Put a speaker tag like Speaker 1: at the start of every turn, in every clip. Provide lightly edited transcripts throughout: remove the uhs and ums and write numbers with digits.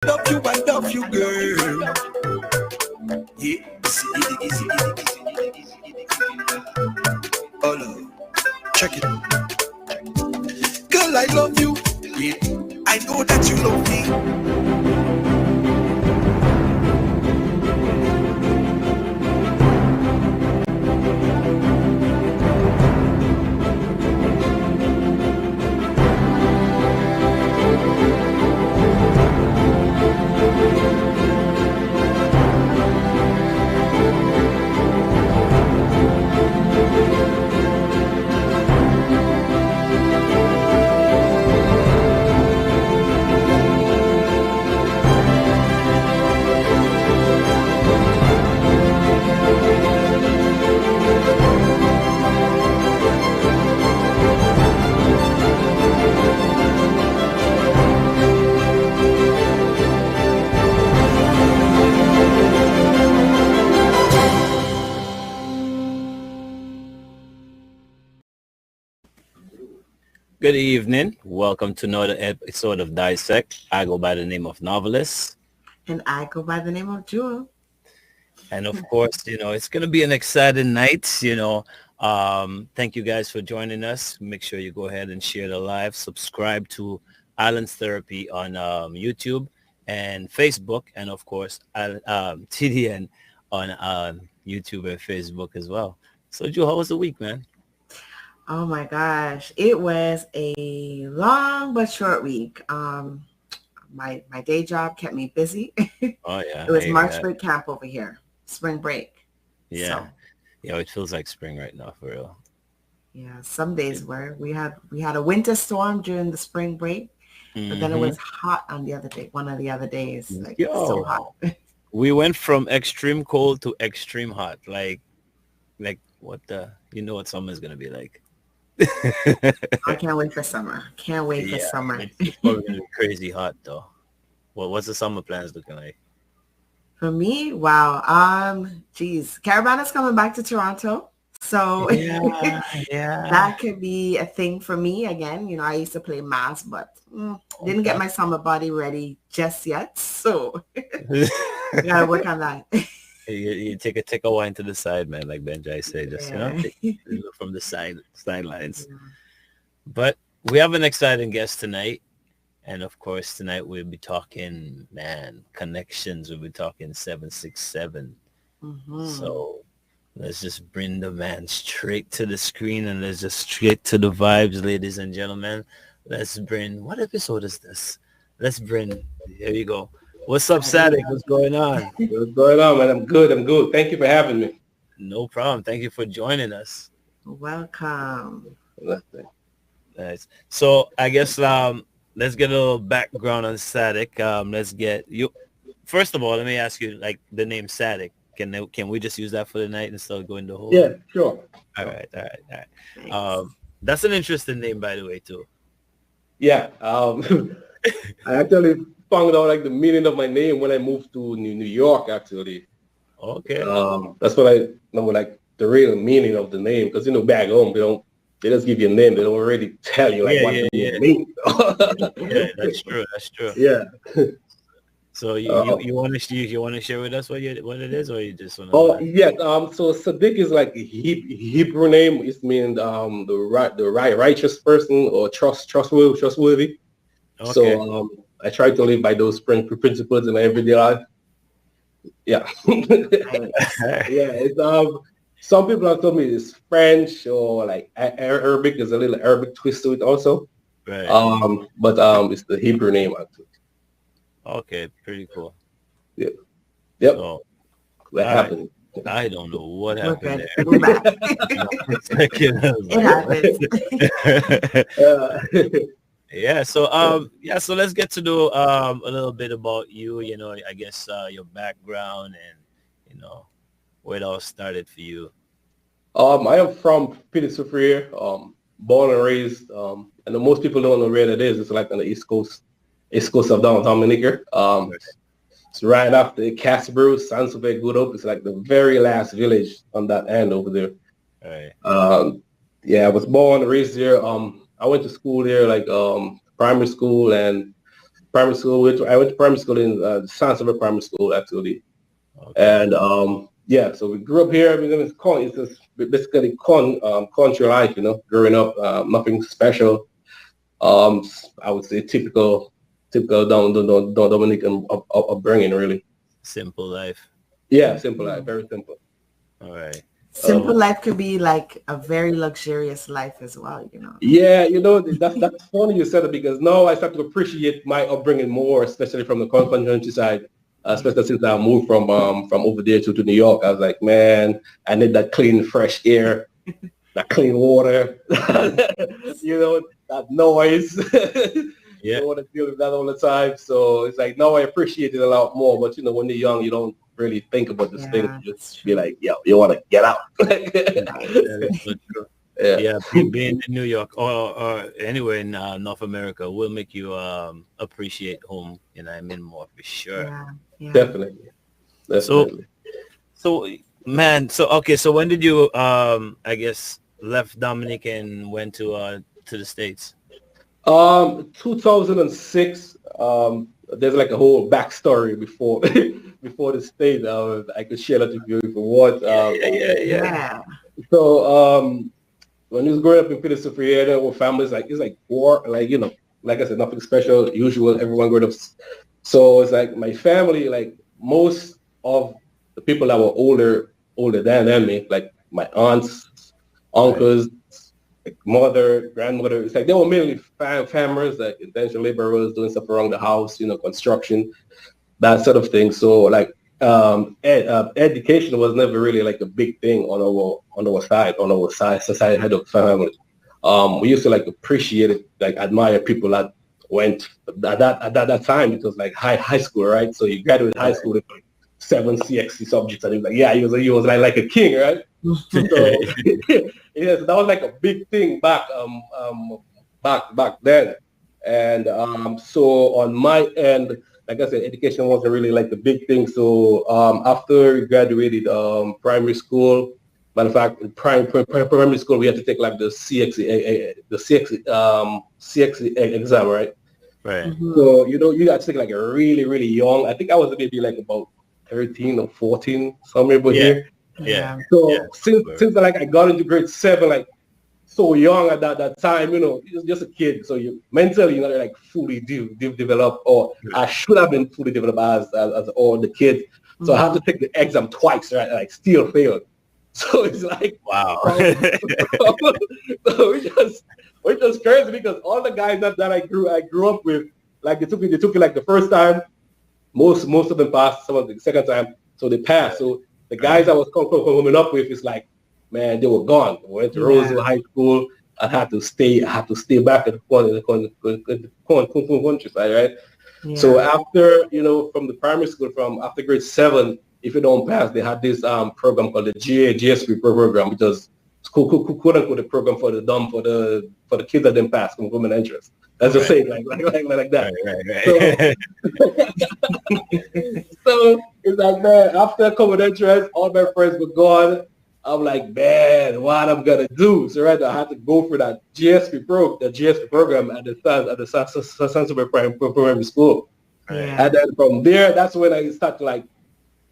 Speaker 1: I love you, girl. Yeah, easy. Oh no, check it. Girl, I love you. Yeah, I know that you love me.
Speaker 2: Good evening. Welcome to another episode of Dissect. I go by the name of Novelist.
Speaker 3: And I go by the name of Jewel.
Speaker 2: And of course, it's going to be an exciting night. Thank you guys for joining us. Make sure you go ahead and share the live. Subscribe to Islands Therapy on YouTube and Facebook. And of course, TDN on YouTube and Facebook as well. So, Jewel, how was the week, man?
Speaker 3: Oh my gosh, it was a long but short week. My day job kept me busy.
Speaker 2: Oh yeah,
Speaker 3: it was March break camp over here, spring break.
Speaker 2: Yeah, so, it feels like spring right now for real.
Speaker 3: Yeah, some days were we had a winter storm during the spring break, but then it was hot on the other day. One of the other days, like so hot.
Speaker 2: We went from extreme cold to extreme hot. Like what the what summer's gonna be like.
Speaker 3: I can't wait for summer. Can't wait for summer.
Speaker 2: It's probably gonna be crazy hot though. Well, what's the summer plans looking like?
Speaker 3: For me, wow. Caravana's coming back to Toronto. So that could be a thing for me again. I used to play mass, but didn't get my summer body ready just yet. So gotta work on that.
Speaker 2: You take a wine to the side, man, like Benjai said, just look from the sidelines. Yeah. But we have an exciting guest tonight, and of course tonight we'll be talking, connections. We'll be talking 767. So let's just bring the man straight to the screen, and let's just straight to the vibes, ladies and gentlemen. Let's bring, what episode is this? Here you go. What's up, Sadik? What's going on?
Speaker 4: What's going on, man? I'm good. Thank you for having me.
Speaker 2: No problem. Thank you for joining us.
Speaker 3: Welcome.
Speaker 2: Nice. So I guess let's get a little background on Sadik. Let's get you. First of all, let me ask you, like, the name Sadik. Can we just use that for the night instead of going the whole?
Speaker 4: Yeah, sure.
Speaker 2: All right. That's an interesting name, by the way, too.
Speaker 4: Yeah. I actually found out like the meaning of my name when I moved to New York, actually.
Speaker 2: Okay.
Speaker 4: That's what I know, like the real meaning of the name, because back home they just give you a name. They don't really tell you like what you mean.
Speaker 2: Yeah, that's true.
Speaker 4: Yeah.
Speaker 2: So you want to share with us what it is, or you just want to?
Speaker 4: Oh yeah. So Sadiq is like a Hebrew name. It means the righteous person or trustworthy. Okay. So I try to live by those principles in my everyday life. Yeah. It's, some people have told me it's French or like Arabic. There's a little Arabic twist to it also.
Speaker 2: Right.
Speaker 4: But it's the Hebrew name actually.
Speaker 2: Okay, pretty cool.
Speaker 4: Yeah. Yep.
Speaker 2: So,
Speaker 4: what happened?
Speaker 2: I don't know what happened there.
Speaker 3: We're back. It
Speaker 2: happens. Yeah. So so let's get to know a little bit about you. I guess your background and where it all started for you.
Speaker 4: I am from Pittsburgh, born and raised. And most people don't know where that is. It's like on the east coast of downtown Dominica. It's right after Casbro, Sansovek, Good Hope. It's like the very last village on that end over there.
Speaker 2: Right.
Speaker 4: I was born and raised there. I went to school there, like primary school and primary school. I went to primary school in San Silver Primary School, actually. Okay. And yeah, so we grew up here. We're gonna call it just basically country life, you know, growing up, nothing special. I would say typical Dominican upbringing, really.
Speaker 2: Simple life.
Speaker 4: Yeah, simple life, very simple.
Speaker 2: All right.
Speaker 3: Simple life could be like a very luxurious life as well, you know.
Speaker 4: Yeah, you know, that's funny you said it, because now I start to appreciate my upbringing more, especially from the countryside. Especially since I moved from over there to New York. I was like, man, I need that clean, fresh air, that clean water, you know, that noise.
Speaker 2: Yeah.
Speaker 4: You don't want to deal with that all the time. So it's like, now I appreciate it a lot more. But, you know, when you're young, you don't really think about this thing. You just be like, yo, you want to get out.
Speaker 2: Yeah, being in New York or anywhere in North America will make you appreciate home, you know, I mean, more for sure.
Speaker 3: Yeah.
Speaker 4: Definitely.
Speaker 2: So man, so when did you I guess left Dominic and went to the States?
Speaker 4: 2006. There's like a whole backstory before before the States. I could share that with you if you want.
Speaker 3: Yeah.
Speaker 4: So when he was growing up in Philadelphia, our families it's like war, like, you know, like I said, nothing special, usual, everyone growing up. So it's like my family, like most of the people that were older than me, like my aunts, uncles, like mother, grandmother, it's like they were mainly farmers, like intentional laborers doing stuff around the house, you know, construction, that sort of thing. So like education was never really like a big thing on our side head of family. We used to like appreciate it, like admire people that went at that time. It was like high school, right? So you graduate high school with like 7 CXC subjects, and he was like, yeah, he was like a king, right? So yes, that was like a big thing back then. And so on my end, like I said, education wasn't really like the big thing. So after we graduated primary school, matter of fact, in primary school, we had to take like the CXE exam, right?
Speaker 2: Right.
Speaker 3: Mm-hmm.
Speaker 4: So, you know, you got to take like a really, really young. I think I was maybe like about 13 or 14, somewhere about here.
Speaker 2: Yeah.
Speaker 4: So since like I got into grade 7, like so young at that time, you know, just a kid. So you mentally, you know, like fully developed, or I should have been fully developed as all the kids. So I have to take the exam twice, right? Like still failed. So it's like,
Speaker 2: wow.
Speaker 4: So which was crazy, because all the guys that I grew up with, like they took it like the first time. Most of them passed. Some of the second time, so they passed. So the guys I was coming up with is like, man, they were gone. I went to Roseville High School. I had to stay back at the countryside, right? Yeah. So after, you know, from the primary school, after grade 7, if you don't pass, they had this program called the GSP program, which was quote unquote the program for the dumb, for the kids that didn't pass from women entrance. That's just saying like that. Right. So it's like, man, after common entrance, all my friends were gone. I'm like, man, what I'm gonna do? So right, I had to go for that GSP program at the San Silver Primary School. Right. And then from there, that's when I start to like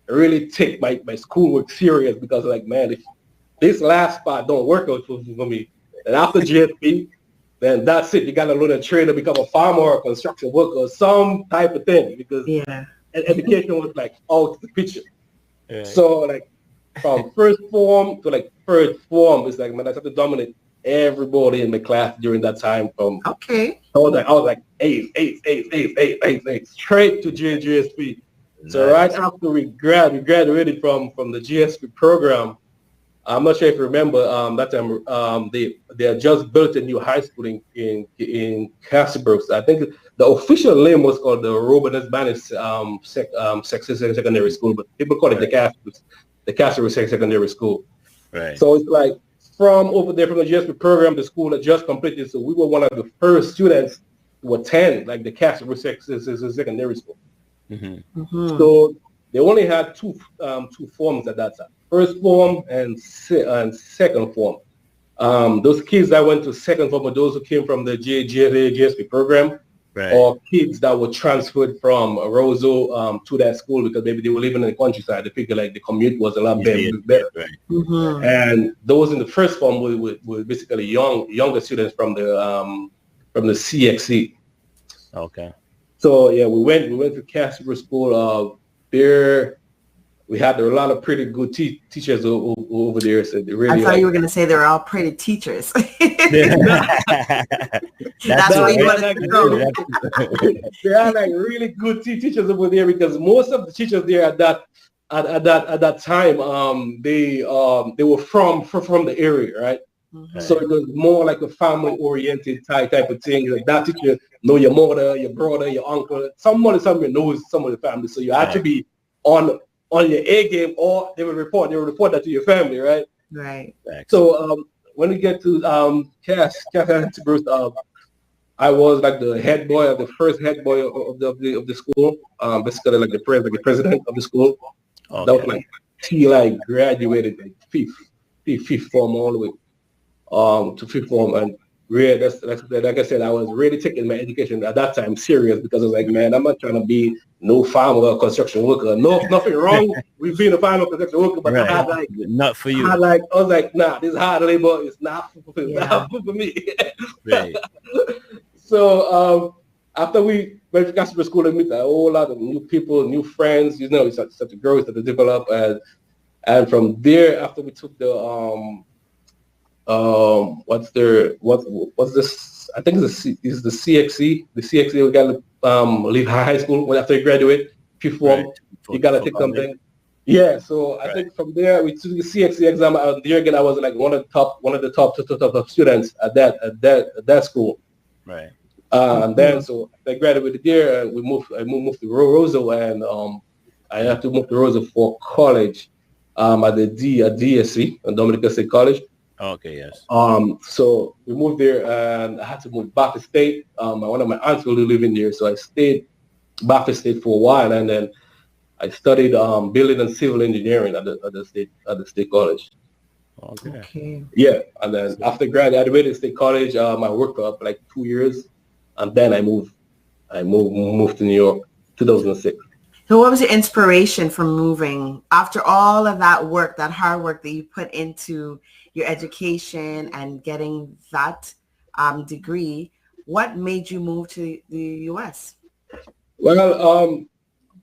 Speaker 4: really take my schoolwork serious, because like, man, if this last part don't work out for me, and after GSP, then that's it. You got to learn a trade to become a farmer or a construction worker or some type of thing, because education was like out the picture. Yeah. So like from first form to like third form, it's like, man, I had to dominate everybody in my class during that time. I was like eight, straight to GSP. Nice. So right after we graduated from the GSP program, I'm not sure if you remember that time they had just built a new high school in Castlebrooks. I think the official name was called the Robert S. Bannis Secondary School, but people call it the Castlebrooks Secondary School. Right. So it's like from over there from the GSP program, the school had just completed. So we were one of the first students to attend like the Castlebrooks Secondary School. Mm-hmm. Mm-hmm. So they only had two forms at that time. First form and second form. Those kids that went to second form were those who came from the GSP program. or kids that were transferred from Roseau to that school because maybe they were living in the countryside. They figured like the commute was a lot better.
Speaker 2: Right.
Speaker 4: And those in the first form were basically younger students from the CXC.
Speaker 2: Okay.
Speaker 4: So yeah, we went to Casper School. There we had a lot of pretty good teachers over there. So they really,
Speaker 3: I thought you were going to say they were all pretty teachers. That's
Speaker 4: why
Speaker 3: you wanted to go.
Speaker 4: There are like really good teachers over there because most of the teachers there at that time, they were from the area, right? So it was more like a family-oriented type of thing. Like that teacher know your mother, your brother, your uncle. Somebody knows some of the family. So you have to be on your A game, or they will report that to your family, right?
Speaker 3: Right.
Speaker 4: So when we get to Cass Bruce, I was like the head boy of the first head boy of the school. Basically like the president of the school. Okay. That was like he like graduated like fifth form all the way to fifth form, and really that's like I said, I was really taking my education at that time serious because I was like, man, I'm not trying to be no farmer or construction worker. No, nothing wrong with being a farmer or construction worker, but I had like
Speaker 2: not for you.
Speaker 4: I was like, nah, this hard labor is not for me.
Speaker 2: Right.
Speaker 4: So after we went to Casper School, I met a whole lot of new people, new friends. You know, it's such a growth that develop, and from there, after we took the what's this? I think it's the CXC. The CXC, we got to leave high school after you graduate. Fifth form, you got to take something. Yeah, so I think from there we took the CXC exam. There again, I was like one of the top students at that school.
Speaker 2: Right.
Speaker 4: And then so I graduated there, and I moved to Roseau, and I had to move to Roseau for college at DSC, Dominica State College.
Speaker 2: Okay, yes.
Speaker 4: So we moved there, and I had to move back to state. One of my aunts will live in there, so I stayed back to state for a while, and then I studied building and civil engineering at the state college.
Speaker 2: Okay.
Speaker 4: Yeah, and then after graduating state college, I worked for like 2 years, and then I moved to New York, 2006.
Speaker 3: So what was your inspiration for moving after all of that work, that hard work that you put into your education and getting that degree? What made you move to the U.S.?
Speaker 4: Well,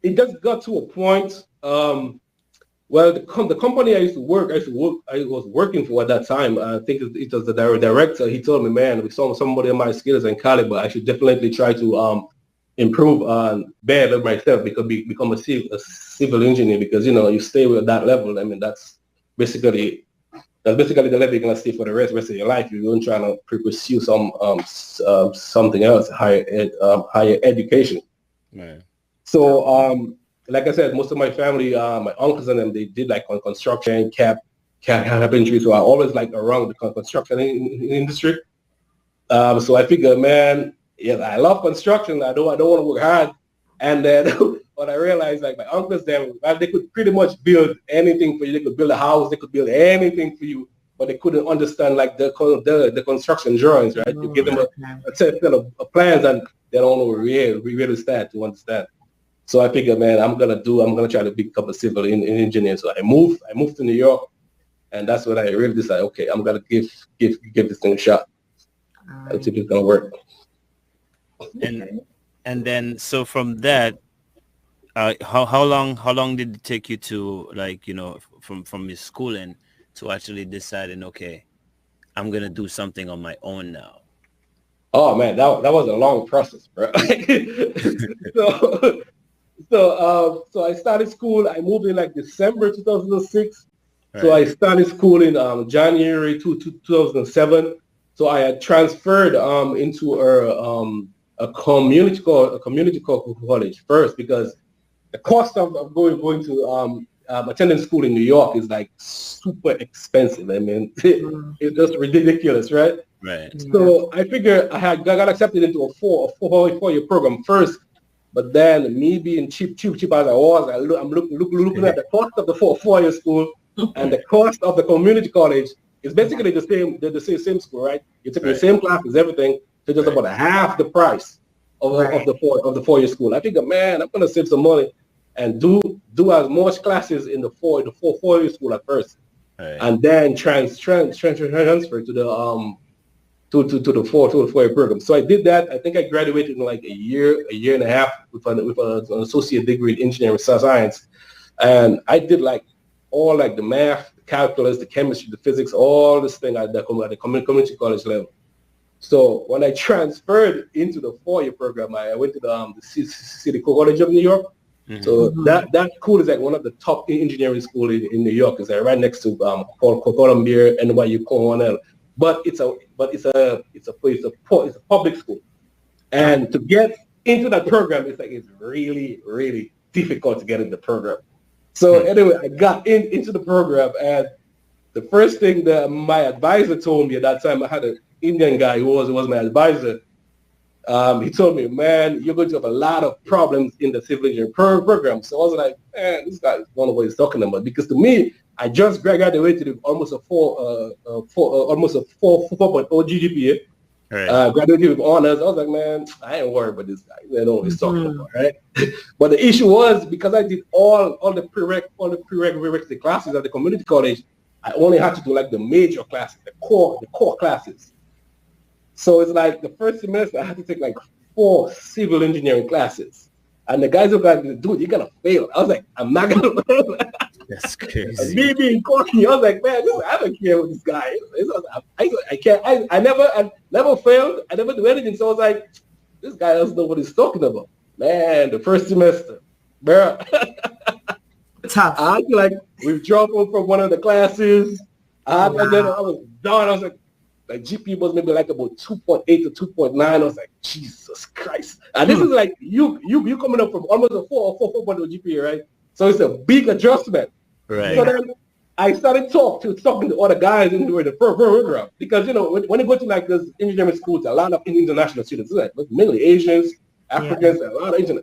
Speaker 4: it just got to a point. Well, the company I was working for at that time, I think it was the director. He told me, man, we saw somebody of my skills and caliber, I should definitely try to improve and better myself, become a civil engineer, because, you know, you stay with that level. I mean, that's basically the level you're going to stay for the rest of your life. You're going to try to pursue something else, higher education.
Speaker 2: Right.
Speaker 4: So, like I said, most of my family, my uncles and them, they did like on construction, carpentry. So I always like around the construction industry. So I figured, man, yeah, I love construction. I don't want to work hard. And then what I realized, like my uncles, them, they could pretty much build anything for you. They could build a house. They could build anything for you, but they couldn't understand like the construction drawings, right? You give them a set of plans, and they don't know where to start to understand. So I figured, man, I'm gonna try to become a civil engineer. So I moved to New York, and that's when I really decided, okay, I'm gonna give this thing a shot. And see if it's gonna work.
Speaker 2: And then so from that, how long did it take you to, like, you know, from your schooling to actually deciding, okay, I'm gonna do something on my own now?
Speaker 4: Oh man, that was a long process, bro. So I started school. I moved in like December 2006. Right. So I started school in January 2007. So I had transferred into a community college first, because the cost of going to attending school in New York is like super expensive. I mean, it's just ridiculous, right?
Speaker 2: Right.
Speaker 4: So I figured I got accepted into a four-year program first. But then me being cheap as I was, I'm looking at the cost of the four-year school and the cost of the community college is basically the same. They're the same school, right? You take the same classes, everything, so just about half the price. of the 4-year school. I figured, man, I'm gonna save some money and do as much classes in the 4-year school at first, and then transfer to the to the 4-year program. So I did that. I think I graduated in like a year and a half with an associate degree in engineering science, and I did like all like the math, the calculus, the chemistry, the physics, all this thing at the community college level. So when I transferred into the 4-year program, I went to the City College of New York. So that school is like one of the top engineering schools in New York. It's like right next to Columbia, NYU, Cornell. But it's a public school, and to get into that program, it's really, really difficult to get into the program. So anyway, I got into the program, and the first thing that my advisor told me at that time, I had an Indian guy who was my advisor. He told me, man, you're going to have a lot of problems in the civil engineering program. So I was like, man, this guy don't know what he's talking about, because to me, I just graduated with almost a 4.0 GPA. Right. Graduated with honors. I was like, man, I ain't worried about this guy. I don't know what he's talking about, right? But the issue was, because I did all the prerequisite classes at the community college, I only had to do like the major classes, the core classes. So it's like the first semester I had to take like 4 civil engineering classes. And the guys were like, dude, you're gonna fail. I was like, I'm not gonna fail.
Speaker 2: That's crazy.
Speaker 4: Me being cocky, I was like, man, I don't care with this guy. I can't. I never failed. I never do anything. So I was like, this guy doesn't know what he's talking about. Man, the first semester, bro.
Speaker 3: Tough.
Speaker 4: I feel like withdrawal from one of the classes. And then I was done. I was like GPA was maybe like about 2.8 to 2.9. I was like, Jesus Christ. And this is like you coming up from almost a 4.0 GPA, right? So it's a big adjustment.
Speaker 2: Right.
Speaker 4: So then I started talking to other guys in the program, because when you go to like those engineering schools, a lot of international students, like mainly Asians, Africans, a lot of Asians.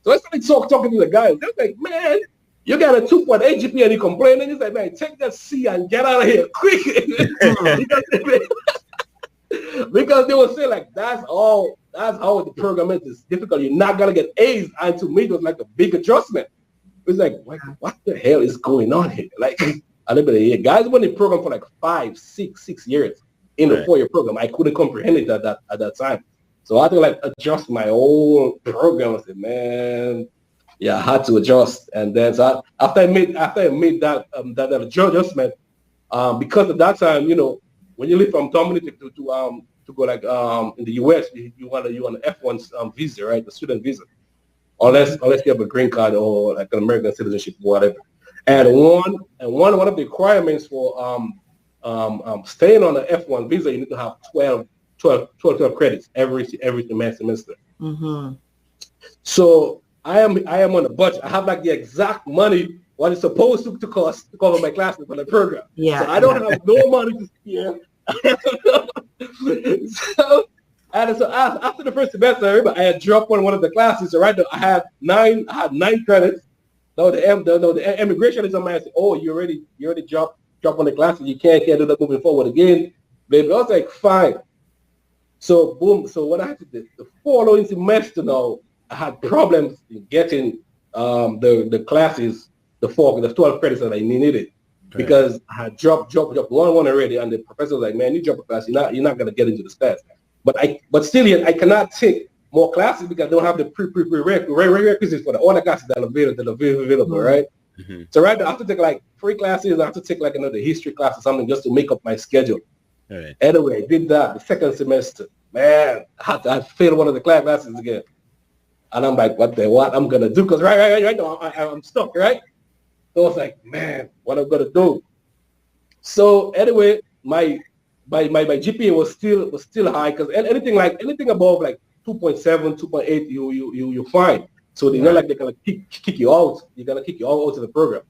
Speaker 4: So I started talking to the guys. They're like, man, you got a 2.8 GPA and you complain, and he's like, man, take that C and get out of here quick. Because they will say like, that's how the program is. It's difficult. You're not gonna get A's. And to me, it was like a big adjustment. It's like, what the hell is going on here? Like, a little bit of year. Guys were in the program for like 5, 6 years in the 4-year program. I couldn't comprehend it at that time. So I had to like adjust my whole program. I said, man, yeah, I had to adjust. And then so after I made that adjustment, because at that time, when you leave from Dominican to go like in the US, you want an F1 visa, right? The student visa. Unless you have a green card or like an American citizenship, whatever. And one of the requirements for staying on the F1 visa, you need to have 12 credits every semester. Mm-hmm. So I am on a budget. I have like the exact money what it's supposed to cost to cover my classes for the program. Yeah. So I don't have no money to spare. So after the first semester, I remember I had dropped one of the classes. So right now I had 9 credits. No, the immigration is on my. Oh, you already dropped one of the classes. You can't do that moving forward again. Baby, I was like, fine. So boom. So what I had to do the following semester now, I had problems in getting the classes, the 12 credits that I needed. Right. Because I had dropped one already, and the professor was like, man, you drop a class, you're not gonna get into this class. But still yet I cannot take more classes because I don't have the prerequisites for the other classes that are available, right? Mm-hmm. So right now I have to take like 3 classes. I have to take like another history class or something just to make up my schedule. Right. Anyway, I did that the second semester. Man, I failed one of the classes again. And I'm like, what I'm gonna do? Because right now I'm stuck, right? So I was like, man, what I'm gonna do? So anyway, my GPA was still high, because anything above like 2.7, 2.8, you fine. So they're not like they're gonna kick you out. You're gonna kick you out of the program.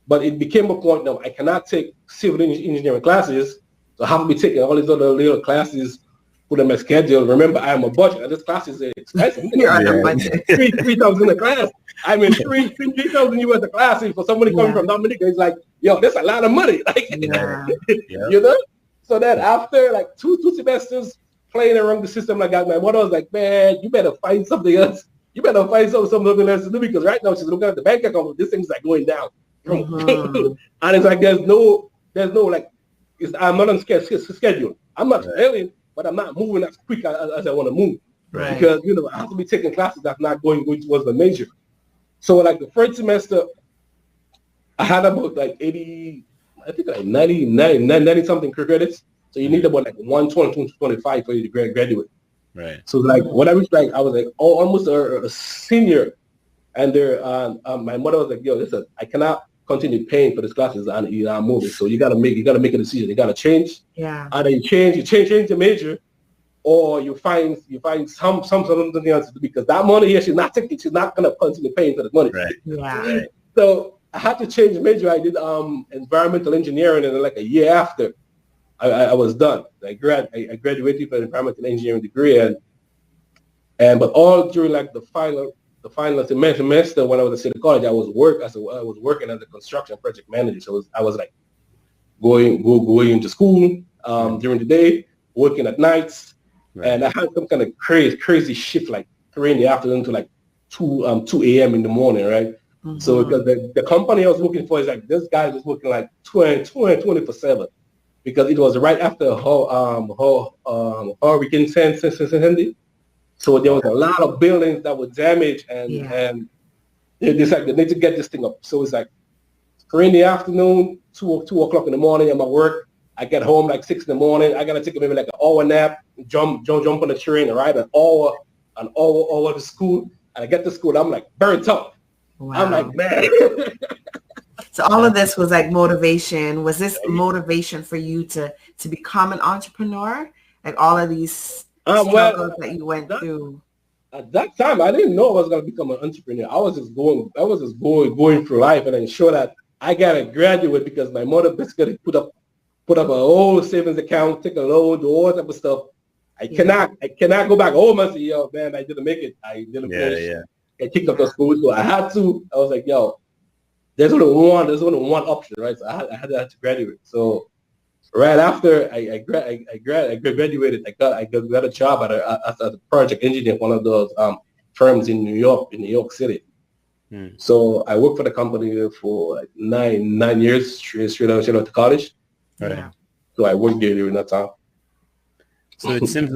Speaker 4: But it became a point now I cannot take civil engineering classes, so I have to be taking all these other little classes, put on my schedule. Remember, I am a budget, and this class is expensive. You're on a budget. 3,000 a class. I mean, 3,000 US a class. And for somebody coming from Dominica, it's like, yo, that's a lot of money. Like, you know. So then after like two semesters, playing around the system like that. My mother was like, man, you better find something else. You better find something else to do because right now she's looking at the bank account. This thing's like going down. And it's like there's no like I'm not on schedule. I'm not failing, but I'm not moving as quick as I want to move.
Speaker 3: Right.
Speaker 4: Because I have to be taking classes that's not going towards the major. So like the first semester, I had about like 80, I think like 90 something credits. So you need about like 120, 125 for you to graduate.
Speaker 2: Right. So
Speaker 4: like when I reached like I was like almost a senior, and there my mother was like, yo, listen, I cannot continue paying for these classes and I'm moving. So you gotta make a decision. You gotta change.
Speaker 3: Yeah.
Speaker 4: Either you change the major, or you find something else to do because that money here she's not gonna continue paying for the money.
Speaker 2: Right.
Speaker 3: Yeah.
Speaker 2: Right.
Speaker 4: So I had to change the major. I did environmental engineering, and then like a year after I was done. I graduated with an environmental engineering degree, and but all during like the final semester when I was at City College, I was working as a construction project manager. So I was like going into school during the day, working at nights, and I had some kind of crazy shift like 3 in the afternoon to like 2 a.m. in the morning, right? So because the company I was working for is like this guy was working like 24/7 because it was right after Hurricane Sandy. So there was a lot of buildings that were damaged and they decided they need to get this thing up. So it's like 3 in the afternoon, 2 o'clock in the morning. I'm at work. I get home like 6 in the morning. I gotta take maybe like an hour nap, jump on the train and ride an hour to school. And I get to school, I'm like burnt out. Wow. I'm like, man.
Speaker 3: So all of this was like motivation. Was this motivation for you to become an entrepreneur? Like all of these struggles that you went through?
Speaker 4: At that time, I didn't know I was going to become an entrepreneur. I was just going through life and ensure that I got to graduate because my mother basically put up a whole savings account, take a loan, do all type of stuff. I cannot go back home and say, yo, man, I didn't make it. I didn't finish. Yeah. I kicked up the school, so I had to. I was like, yo, there's only one option, right? So I had to graduate. So right after I graduated, I got a job as a project engineer at one of those firms in New York City. So I worked for the company for like nine years straight out of college.
Speaker 2: Right.
Speaker 3: Yeah.
Speaker 4: So I worked there during that time.
Speaker 2: So it seems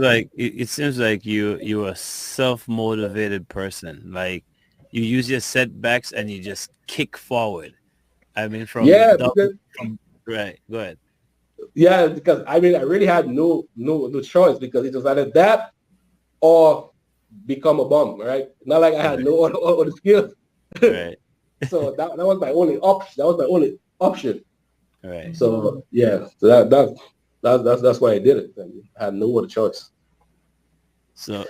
Speaker 2: like you're a self-motivated person. Like you use your setbacks and you just kick forward. I mean, right. Go ahead.
Speaker 4: Yeah, because I mean, I really had no choice because it was either that or become a bum, right? Not like I had no other skills.
Speaker 2: Right.
Speaker 4: So that was my only option.
Speaker 2: Right.
Speaker 4: So yeah, so that's why I did it. I had no other choice.
Speaker 2: So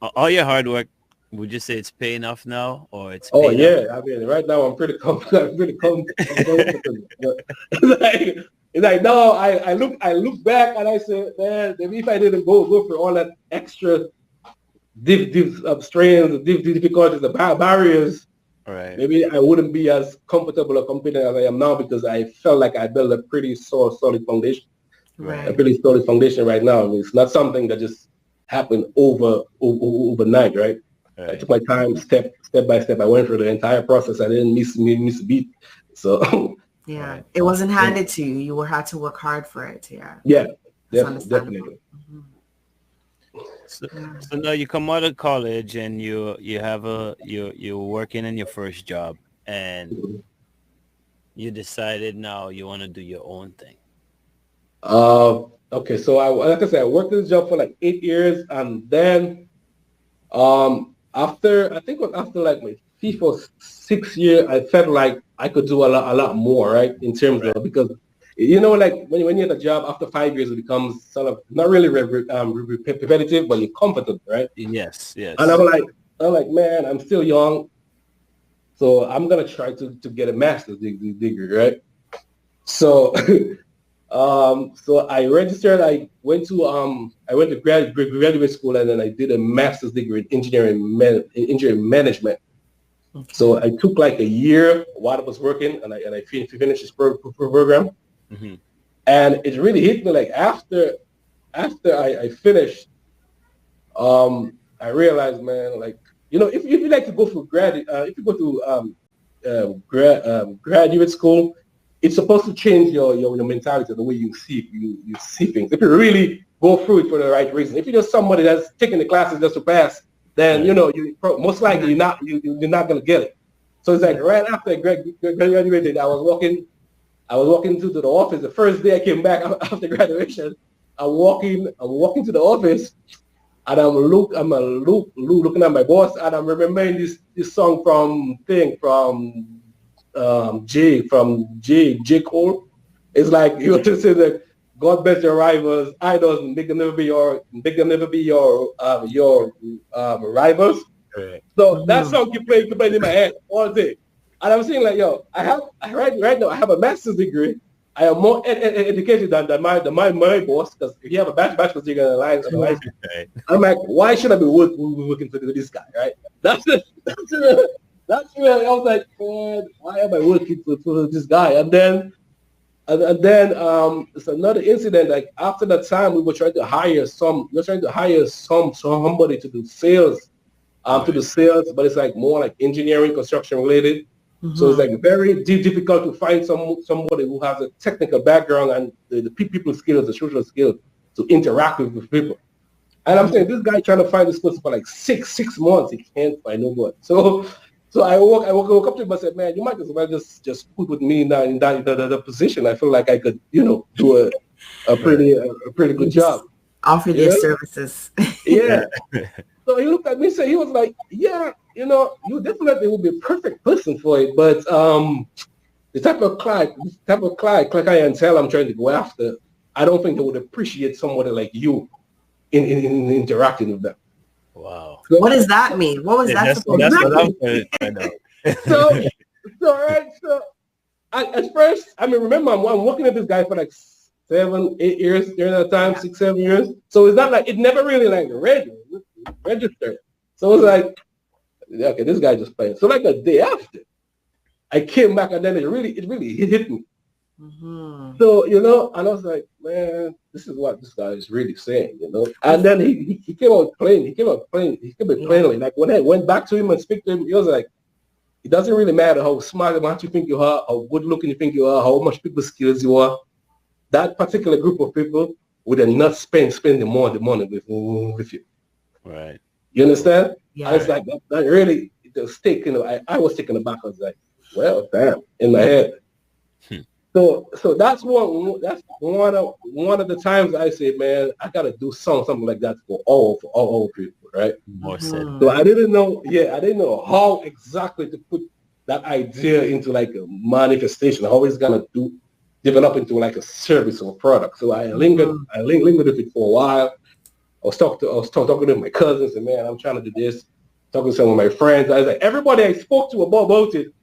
Speaker 2: all your hard work, would you say it's paying off now, or it's?
Speaker 4: Oh yeah, off? I mean, right now I'm pretty confident. It's like no, I look back and I say, man, maybe if I didn't go for all that extra strains, difficulties, the barriers,
Speaker 2: right?
Speaker 4: Maybe I wouldn't be as comfortable or confident as I am now because I felt like I built a pretty solid foundation.
Speaker 3: Right.
Speaker 4: A pretty solid foundation right now. I mean, it's not something that just happened overnight, right? I took my time, step by step. I went through the entire process. I didn't miss a beat. So
Speaker 3: yeah, it wasn't handed to you. You had to work hard for it. Yeah.
Speaker 4: Yeah, definitely.
Speaker 2: So now you come out of college and you're working in your first job and you decided now you want to do your own thing.
Speaker 4: Okay, so like I said, I worked this job for like 8 years, and then after like my 5th or 6th year, I felt like I could do a lot more, right? In terms of, because like when you're at a job after 5 years, it becomes sort of not really repetitive, but you're comfortable, right?
Speaker 2: Yes.
Speaker 4: And I'm like, man, I'm still young, so I'm gonna try to get a master's degree, right? So. So I registered. I went to graduate school, and then I did a master's degree in engineering management. Okay. So I took like a year while I was working, and I finished this program. Mm-hmm. And it really hit me like after after I finished, I realized, man, like, you know, if you like to go for if you go to graduate school, it's supposed to change your mentality, the way you see things. If you really go through it for the right reason. If you're just somebody that's taking the classes just to pass, then you know most likely you're not gonna get it. So it's like right after I graduated, I was walking to the office. The first day I came back after graduation, I'm walking to the office, and I'm looking at my boss, and I'm remembering this song from J. Cole. It's like you just say that God bless your rivals, idols, make them never be your rivals.
Speaker 2: Right.
Speaker 4: So that song keep playing in my head all day. And I'm saying like, yo, right now I have a master's degree. I am more educated than my boss, because if you have a bachelor's degree in license,
Speaker 2: Right.
Speaker 4: I'm like, why should I be working for this guy, right? That's really, I was like, man, why am I working for this guy? And then it's another incident. Like after that time, we were trying to hire somebody to do sales, but it's like more like engineering, construction related. So it's like very difficult to find somebody who has a technical background and the people skills, the social skills to interact with people. And I'm saying this guy trying to find this person for like six months, he can't find no one. So I woke up to him and said, man, you might as well just put with me in that position. I feel like I could, do a pretty good job.
Speaker 3: Offer your services.
Speaker 4: Yeah. So he looked at me and said, he was like, yeah, you definitely would be a perfect person for it. But the type of client I'm trying to go after, I don't think they would appreciate somebody like you in interacting with them.
Speaker 2: Wow.
Speaker 3: So, what does that mean? What was that supposed to mean?
Speaker 2: That's what I'm trying to know.
Speaker 4: So at first, I mean, remember, I'm working with this guy for like 7-8 years during that time, 6-7 years. So it's not like, it never really like registered. So it was like, okay, this guy just playing. So like a day after, I came back and then it really hit me. So, and I was like, man, this is what this guy is really saying, And then he came out playing. He kept playing. Like when I went back to him and speak to him, he was like, it doesn't really matter how smart you think you are, how good looking you think you are, how much people skills you are. That particular group of people would not spend the money with you. Right. You understand? Yeah. I was like, that really, the stake, I was taken aback. I was like, well, damn, in my head. So that's one of the times I say, man, I gotta do something like that for all people, right?
Speaker 2: More said.
Speaker 4: So I didn't know how exactly to put that idea into like a manifestation, how it's gonna develop into like a service or product. So I lingered with it for a while. I was talking to my cousins, and man, I'm trying to do this. Talking to some of my friends. I was like, everybody I spoke to about it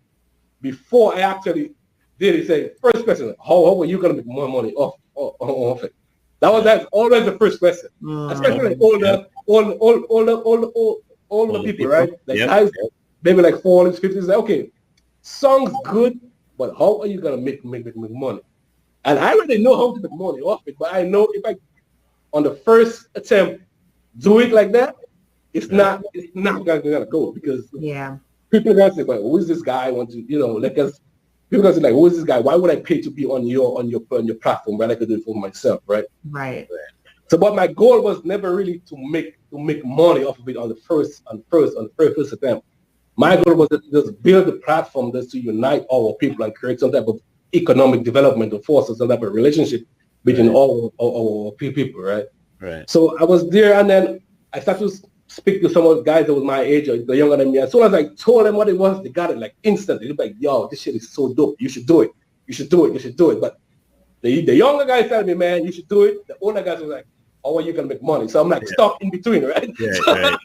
Speaker 4: before I actually did it, say, first question, how are you gonna make more money off it? That's always the first question. Especially like all the people, right? Like guys, maybe like 40s, 50s, like, okay, song's good, but how are you gonna make money? And I already know how to make money off it, but I know if I on the first attempt do it like that, it's not gonna go, because people are gonna say, well, who is this guy? People are gonna say, like, who is this guy? Why would I pay to be on your platform when I could do it for myself, right? Right. So, but my goal was never really to make money off of it on the first attempt. My goal was to just build a platform that's to unite our people and create some type of economic development or foster some type of relationship between all people, right? Right. So I was there, and then I started to speak to some of the guys that was my age or the younger than me. As soon as I told them what it was, they got it like instantly. They're like, yo, this shit is so dope. You should do it. You should do it. But the younger guys told me, man, you should do it. The older guys were like, how are you going to make money? So I'm like stuck in between, right?
Speaker 2: Right.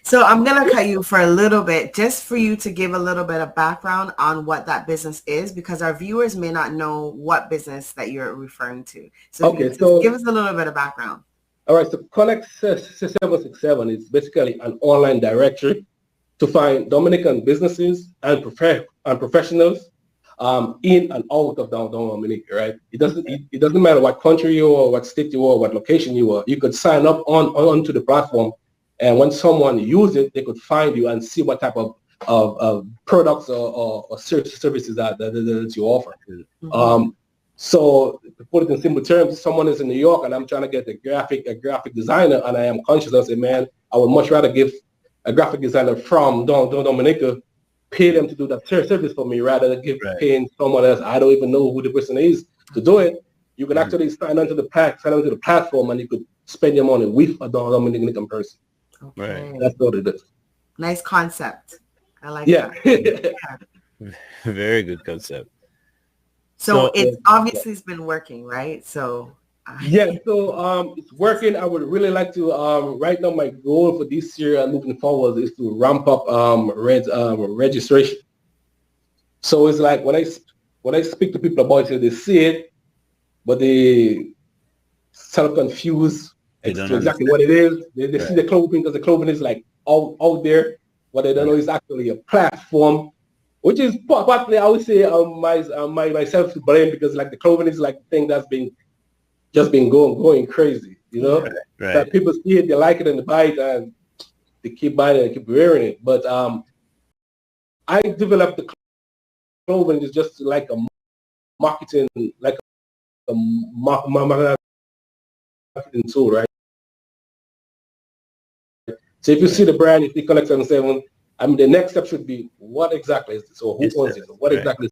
Speaker 3: So I'm going to cut you for a little bit, just for you to give a little bit of background on what that business is, because our viewers may not know what business that you're referring to. So, so give us a little bit of background.
Speaker 4: All right, so Connect 767 is basically an online directory to find Dominican businesses and professionals in and out of downtown Dominica, right? It doesn't matter what country you are, what state you are, what location you are. You could sign up onto the platform, and when someone uses it, they could find you and see what type of products or services that you offer.
Speaker 3: Mm-hmm.
Speaker 4: So to put it in simple terms, if someone is in New York and I'm trying to get a graphic designer, and I am conscious, I say, man, I would much rather give a graphic designer from Dominica, pay them to do that service for me rather than paying someone else. I don't even know who the person is to do it. You can actually sign onto the platform, and you could spend your money with a Dominican person.
Speaker 3: Okay.
Speaker 2: Right.
Speaker 4: That's what it is.
Speaker 3: Nice concept. I like
Speaker 4: Yeah.
Speaker 3: that.
Speaker 2: Very good concept.
Speaker 3: So it's obviously it's been working, right? So
Speaker 4: yeah, so it's working. I would really like to right now my goal for this year and moving forward is to ramp up registration. So it's like when I speak to people about it, they see it, but they sort of confused as to exactly what it is. They see the clothing because the clothing is like out there. What they don't know is actually a platform, which is partly I would say myself to blame, because like the clothing is like the thing that's been going crazy, you know.
Speaker 2: Right.
Speaker 4: That people see it, they like it, and they buy it, and they keep buying it and keep wearing it. But I developed the clothing is just like a marketing, like a marketing tool, right? So if you see the brand, if you collect 77, I mean, the next step should be what exactly is this, or who owns it, or what exactly is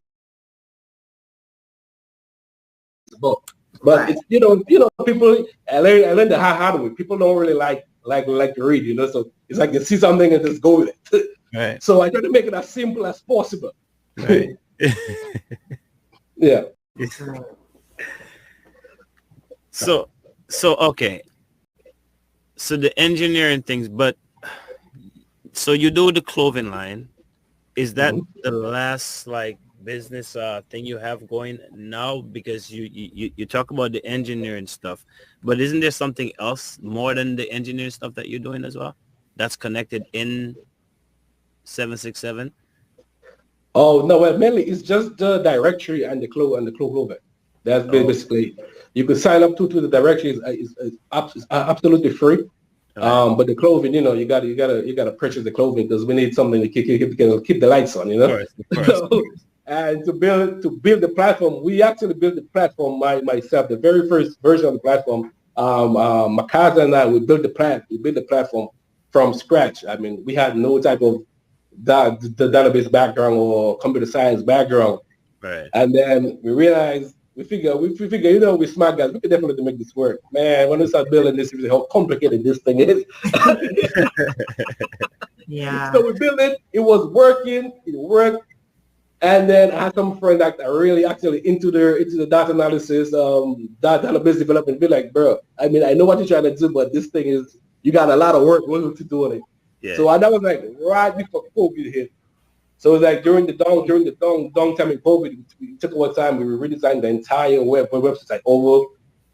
Speaker 4: it about. But it's people. I learned the hard way. People don't really like to read, you know. So it's like you see something and just go with it.
Speaker 2: Right.
Speaker 4: So I try to make it as simple as possible.
Speaker 2: Right.
Speaker 4: Yeah.
Speaker 2: So okay. So the engineering things, but so you do the clothing line. Is that the last like business thing you have going now? Because you talk about the engineering stuff, but isn't there something else more than the engineering stuff that you're doing as well that's connected in 767?
Speaker 4: Oh no, well mainly it's just the directory and the clothing. That's basically you can sign up to the directory. Is absolutely free. Right. But the clothing, you know, you gotta purchase the clothing because we need something to keep the lights on, you know.
Speaker 2: Of course.
Speaker 4: So, and to build the platform, we actually built the platform myself. The very first version of the platform, Makaza and I, we built the platform from scratch. I mean, we had no type of the database background or computer science background.
Speaker 2: Right.
Speaker 4: And then we realized. We figure, you know, we're smart guys. We can definitely make this work, man. When we start building this, how complicated this thing is.
Speaker 3: Yeah.
Speaker 4: So we built it. It was working. It worked. And then I had some friends that are really actually into the data analysis, database development. Be like, bro, I mean, I know what you're trying to do, but this thing is, you got a lot of work to do on it.
Speaker 2: Yeah.
Speaker 4: So that was like right before COVID hit. So it was like during the down time in COVID, we took our time. We redesigned the entire website like over.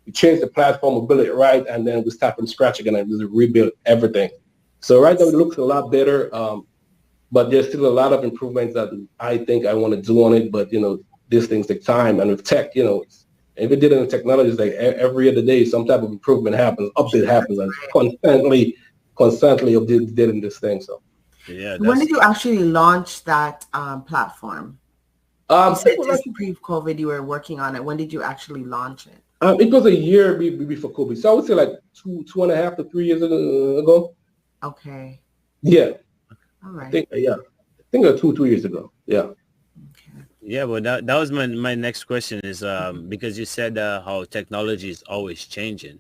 Speaker 4: We changed the platform, we built it right, and then we started from scratch again and we rebuilt everything. So right now it looks a lot better, but there's still a lot of improvements that I think I want to do on it. But you know, these things take time, and with tech, you know, if we did it in technology, it's like every other day some type of improvement happens, update happens, and constantly updating this thing. So.
Speaker 2: Yeah.
Speaker 3: When did you actually launch that platform? You said just pre-COVID you were working on it. When did you actually launch it?
Speaker 4: It was a year before COVID. So I would say like 2.5 to 3 years ago.
Speaker 3: Okay.
Speaker 4: Yeah.
Speaker 3: All right.
Speaker 4: I think 2 years ago. Yeah.
Speaker 3: Okay.
Speaker 2: Yeah, but that was my next question is because you said how technology is always changing.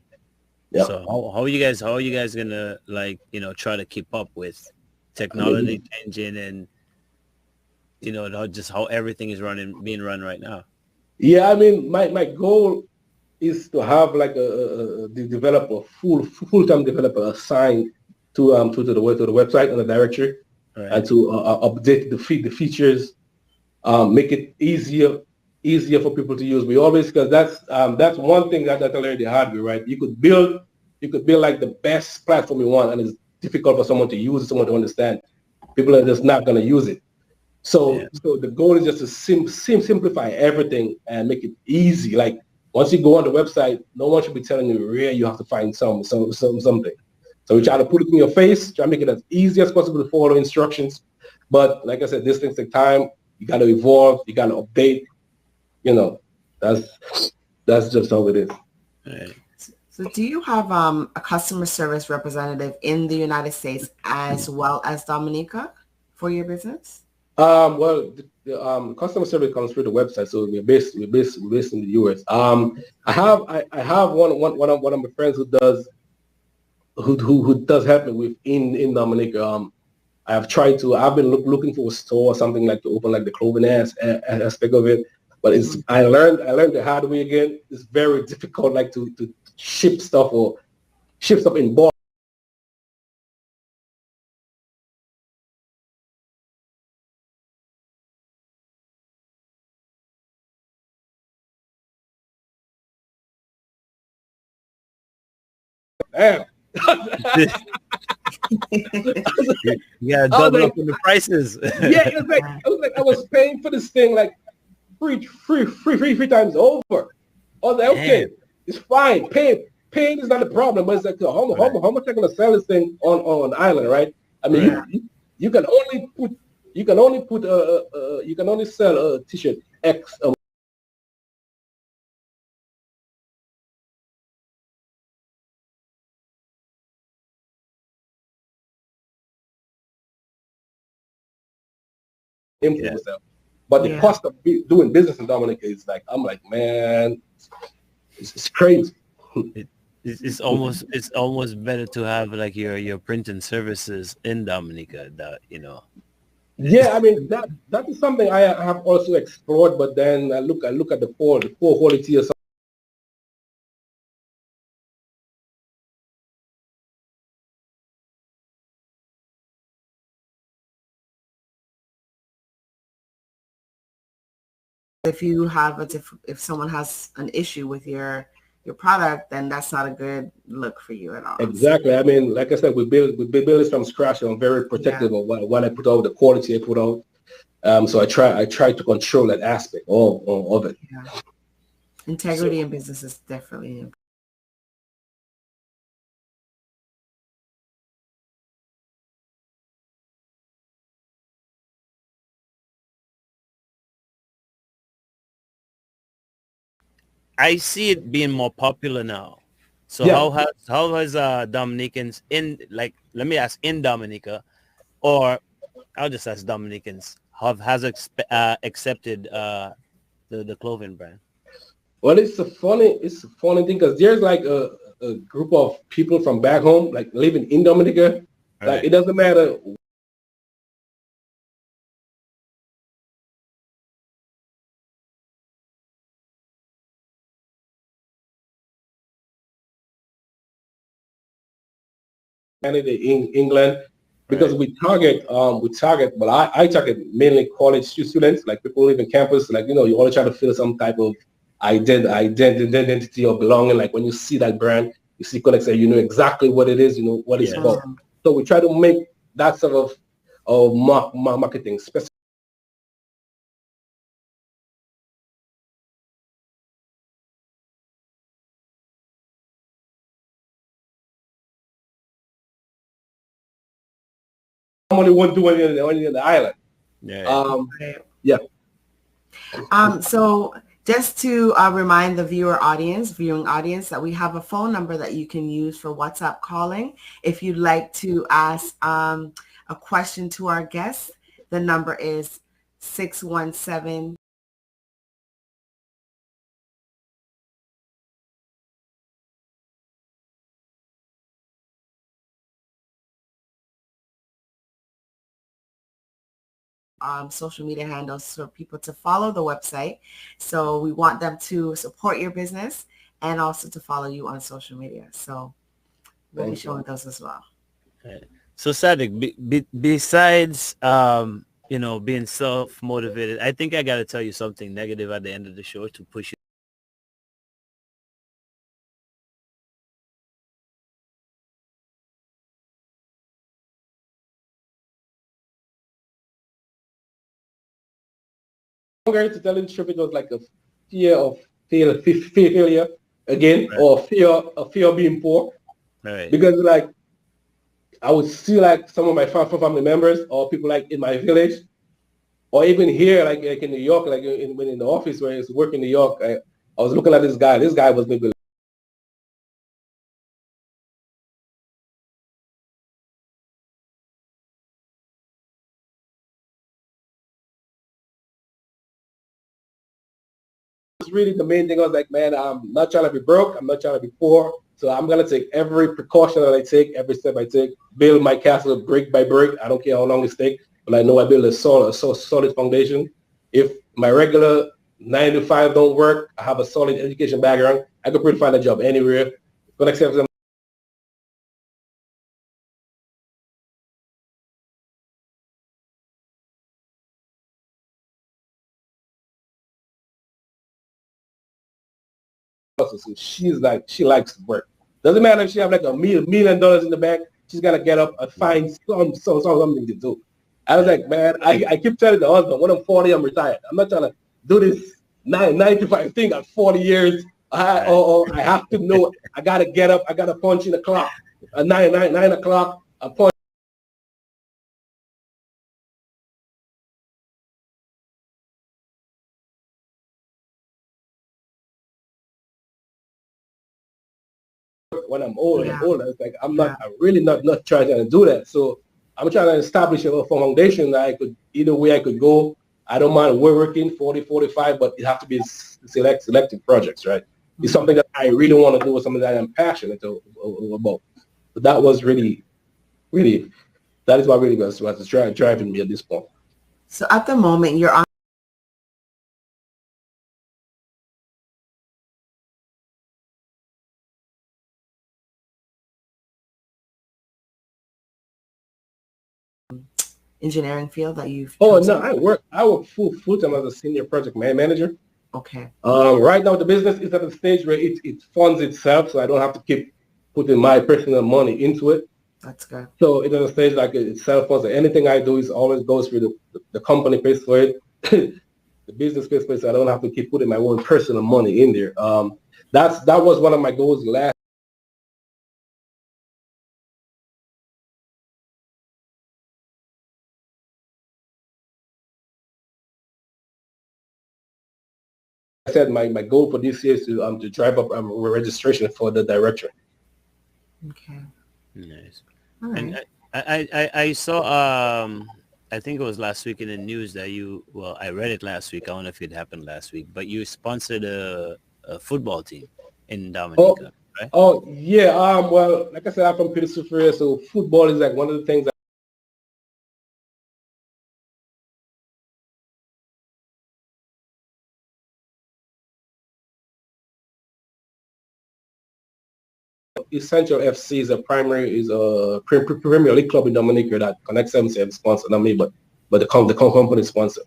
Speaker 2: Yeah. So how are you guys gonna like, you know, try to keep up with technology changing and, you know, just how everything is being run right now? Yeah,
Speaker 4: I mean, my goal is to have like the developer, full-time developer assigned to the website and the directory, right, and to update the features, make it easier for people to use. We always, because that's one thing that I learned the hard way, right? You could build like the best platform you want, and it's difficult for someone to use it, someone to understand. People are just not going to use it. So
Speaker 2: Yeah.
Speaker 4: so the goal is just to simplify everything and make it easy. Like once you go on the website, no one should be telling you where you have to find something. So we try to put it in your face, try to make it as easy as possible to follow instructions. But like I said, these things take time. You got to evolve. You got to update. You know, that's just how it is.
Speaker 2: Right.
Speaker 3: So do you have a customer service representative in the United States as well as Dominica for your business?
Speaker 4: Well, the customer service comes through the website, so we're based in the US. I have one of my friends who does help me with in Dominica. I've been looking for a store or something like to open like the clothing aspect of it, but it's I learned the hard way again. It's very difficult like to ship stuff in bulk. Damn.
Speaker 2: You gotta
Speaker 4: I was
Speaker 2: double
Speaker 4: like,
Speaker 2: up on the prices.
Speaker 4: yeah, it was like I was paying for this thing like three times over. I was like, okay,
Speaker 2: Damn.
Speaker 4: it's fine. Paying is not a problem, but it's like
Speaker 2: Right.
Speaker 4: how much I'm gonna sell this thing on an island, right? I mean,
Speaker 2: Right.
Speaker 4: you can only put you can only sell a t-shirt X
Speaker 2: Yeah.
Speaker 4: influencer. But the
Speaker 3: Yeah.
Speaker 4: cost of doing business in Dominica is like, I'm like, man, it's crazy.
Speaker 2: It's almost better to have like your printing services in Dominica that
Speaker 4: Yeah, I mean that is something I have also explored, but then I look at the poor quality of
Speaker 3: If you have if someone has an issue with your product, then that's not a good look for you at all.
Speaker 4: exactly. I mean, like I said, we build this from scratch. I'm very protective of what I put out, the quality I put out. So I try to control that aspect of it.
Speaker 3: Yeah.
Speaker 4: So
Speaker 3: Integrity in business is definitely important.
Speaker 2: I see it being more popular now. So
Speaker 4: yeah,
Speaker 2: how has Dominicans in, like, let me ask, in Dominica, or I'll just ask Dominicans, accepted the clothing brand?
Speaker 4: well, it's a funny thing because there's like a group of people from back home, like living in Dominica.
Speaker 2: All
Speaker 4: Like
Speaker 2: right.
Speaker 4: it doesn't matter Canada, England, because
Speaker 2: Right.
Speaker 4: we target. Well, I target mainly college students, like people who live in campus. Like you always try to feel some type of identity or belonging. Like when you see that brand, you see Conex, you know exactly what it is. You know what it's
Speaker 2: Yes.
Speaker 4: about. So we try to make that sort of marketing specific. Normally won't do anything only in the island.
Speaker 2: Yeah.
Speaker 4: Um,
Speaker 3: Right.
Speaker 4: yeah.
Speaker 3: So just to remind the viewing audience, that we have a phone number that you can use for WhatsApp calling. If you'd like to ask a question to our guests, the number is 617. Social media handles for people to follow the website. So we want them to support your business and also to follow you on social media. So we'll be
Speaker 4: Thank you.
Speaker 3: showing those as well.
Speaker 2: Right. So Sadik, besides being self motivated, I think I got to tell you something negative at the end of the show to push you.
Speaker 4: To tell you the truth, it was like a fear of failure again,
Speaker 2: Right.
Speaker 4: or fear of being poor.
Speaker 2: Right.
Speaker 4: Because like I would see like some of my family members or people like in my village, or even here, like in New York, like when in the office where I used to work in New York, I was looking at this guy. This guy was maybe really the main thing. I was like, man, I'm not trying to be broke. I'm not trying to be poor. So I'm gonna take every precaution that I take, every step I take, build my castle brick by brick. I don't care how long it takes, but I know I build a solid foundation. If my regular 9 to 5 don't work, I have a solid education background. I could pretty find a job anywhere. For next example, so she likes to work. Doesn't matter if she have like $1 million in the bank. She's gonna get up and find something to do. I was like, man, I keep telling the husband, when I'm 40, I'm retired. I'm not trying to do this 9 to 5 thing at 40 years. I have to know. I gotta get up. I gotta punch in the clock. At 9 o'clock. I punch. When I'm older,
Speaker 3: Yeah.
Speaker 4: It's like I'm really not trying to do that. So I'm trying to establish a foundation that I could either way I could go. I don't mind working 40, 45, but it has to be selective projects, right? It's something that I really want to do, something that I'm passionate about. But that was really, that is what really was driving me at this point.
Speaker 3: So at the moment, you're on engineering field that you've chosen?
Speaker 4: No, I work full time as a senior project manager.
Speaker 3: Okay.
Speaker 4: Right now the business is at a stage where it funds itself, so I don't have to keep putting my personal money into it.
Speaker 3: That's good.
Speaker 4: So it's at a stage like it self-funds. Anything I do is always goes through the company pays for it, the business pays for it, so I don't have to keep putting my own personal money in there. That was one of my goals last. I said my goal for this year is to drive up registration for the director.
Speaker 3: Okay.
Speaker 2: Nice.
Speaker 3: All
Speaker 2: And
Speaker 3: right.
Speaker 2: I saw I think it was last week in the news that I read it last week. I don't know if it happened last week, but you sponsored a football team in Dominica, right?
Speaker 4: Oh yeah. Well, like I said, I'm from Pittsburgh, so football is like one of the things Essential FC is a Premier League club in Dominica that Connect 77 sponsor, not me, but the company sponsor.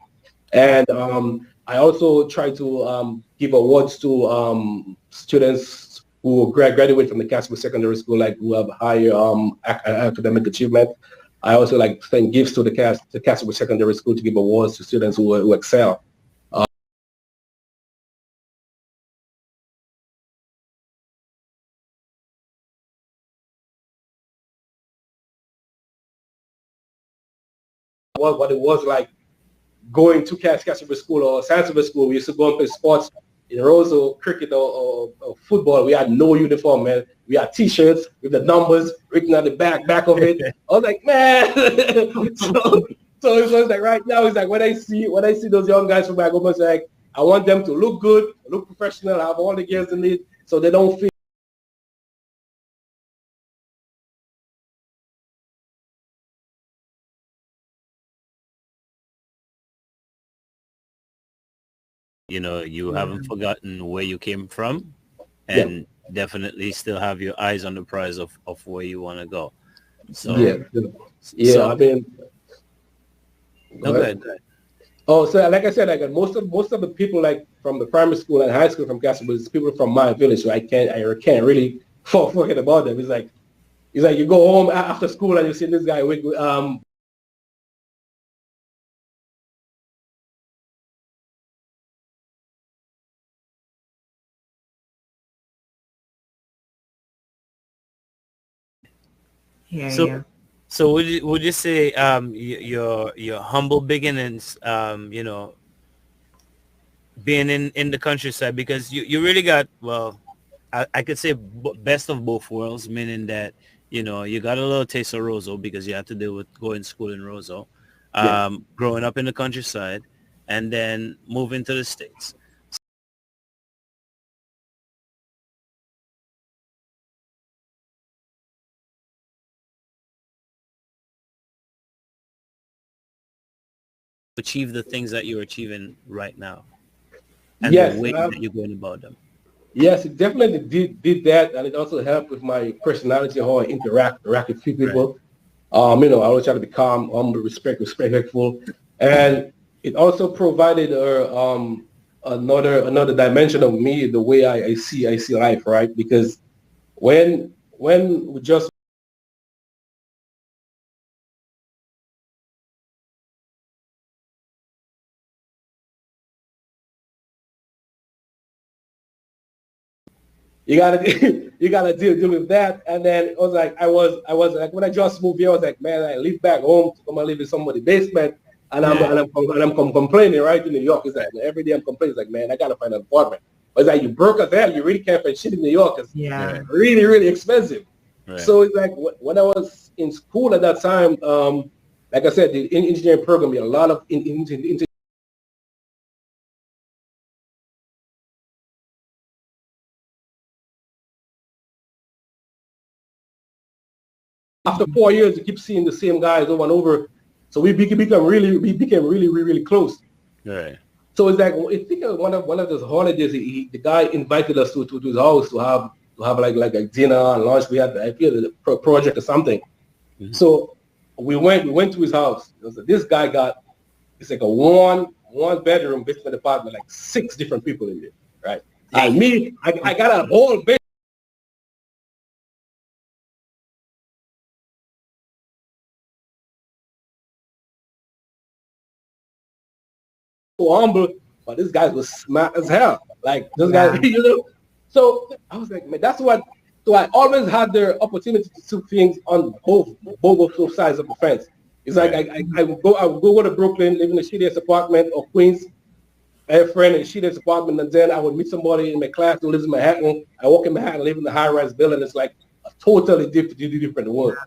Speaker 4: And I also try to give awards to students who graduate from the Casper Secondary School, like who have higher academic achievement. I also like send gifts to the Casper Secondary School to give awards to students who excel. What it was like going to Casper School or Sansiver School. We used to go and play sports in Roseau, cricket or football. We had no uniform, man. We had T-shirts with the numbers written on the back of it. I was like, man. so it was like right now, it's like when I see those young guys from back home, it's like I want them to look good, look professional, have all the gears they need, so they don't feel.
Speaker 2: You haven't forgotten where you came from, and definitely still have your eyes on the prize of where you want to go. So
Speaker 4: Yeah. I mean,
Speaker 2: no good.
Speaker 4: Oh, so like I said, like most of the people like from the primary school and high school from Castle is people from my village, so I can't really forget about them. It's like you go home after school and you see this guy with
Speaker 3: Hear
Speaker 2: So,
Speaker 3: you.
Speaker 2: so would you say your humble beginnings, being in the countryside, because you really got, well, I could say best of both worlds, meaning that you got a little taste of Roseau because you had to deal with going to school in Roseau,
Speaker 4: Yeah.
Speaker 2: growing up in the countryside, and then moving to the States. Achieve the things that you're achieving right now, and the
Speaker 4: Yes.
Speaker 2: way that you're going about them.
Speaker 4: Yes, it definitely did that, and it also helped with my personality, how I interact with
Speaker 2: Right.
Speaker 4: people. I always try to be calm, humble, respectful, and it also provided another dimension of me, the way I see life, right? Because when we just you gotta you gotta deal with that, and then it was like I was like when I just moved here, I was like, man, I live back home, I'm gonna live in somebody's basement, and I'm
Speaker 2: Yeah.
Speaker 4: and I'm, and I'm complaining right in New York. It's like every day I'm complaining, it's like, man, I gotta find an apartment. But it's like you broke as hell, you really can't find shit in New York. It's
Speaker 3: Yeah.
Speaker 2: Right.
Speaker 4: really really expensive.
Speaker 2: Right.
Speaker 4: So it's like when I was in school at that time, like I said, the engineering program, we had a lot of after 4 years, you keep seeing the same guys over and over. So we became really close.
Speaker 2: Right.
Speaker 4: So it's like I think one of those holidays, the guy invited us to his house to have like a dinner and lunch. We had I feel a project or something.
Speaker 2: Mhm.
Speaker 4: So we went to his house. This guy got it's like a one bedroom basement apartment, like 6 different people in there, right? And me, I got a whole bed. So humble, but this guy was smart as hell. Like this guy,
Speaker 3: Yeah.
Speaker 4: So I was like, man, that's what. So I always had the opportunity to do things on both sides of the fence. It's like
Speaker 2: Right.
Speaker 4: I would go to Brooklyn, live in a shittiest apartment, or Queens. I have a friend in a shittiest apartment, and then I would meet somebody in my class who lives in Manhattan. I walk in Manhattan, live in the high-rise building. It's like a totally different world.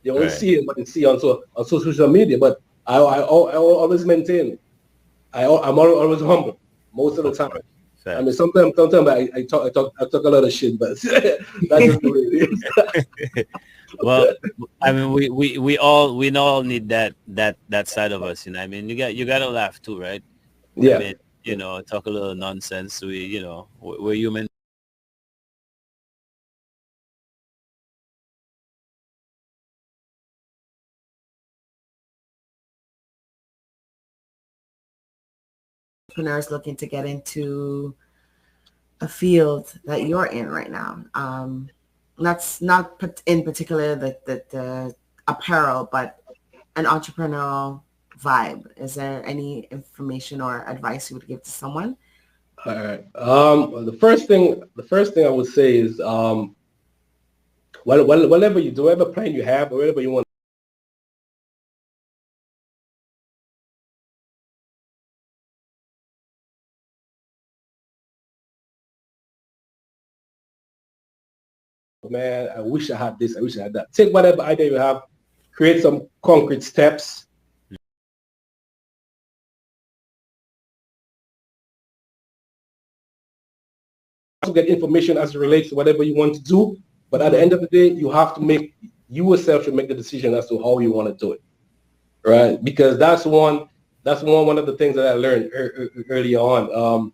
Speaker 4: You only
Speaker 2: Right.
Speaker 4: see it, but you see on social media. But I always maintain I'm always humble most of the
Speaker 2: Of
Speaker 4: time.
Speaker 2: course.
Speaker 4: I mean,
Speaker 2: Facts.
Speaker 4: sometimes I talk a lot of shit, but that's just the way it is.
Speaker 2: Well, I mean, we all need that side of us. I mean, you gotta laugh too, right? I
Speaker 4: Yeah.
Speaker 2: mean, talk a little nonsense. We're human.
Speaker 3: Entrepreneurs looking to get into a field that you're in right now. That's not in particular the apparel, but an entrepreneurial vibe. Is there any information or advice you would give to someone?
Speaker 4: All right. The first thing I would say is whatever you do, whatever plan you have, or whatever you want, man, I wish I had this. I wish I had that. Take whatever idea you have, create some concrete steps. To get information as it relates to whatever you want to do. But at the end of the day, you yourself should make the decision as to how you want to do it, right? Because that's one of the things that I learned early on.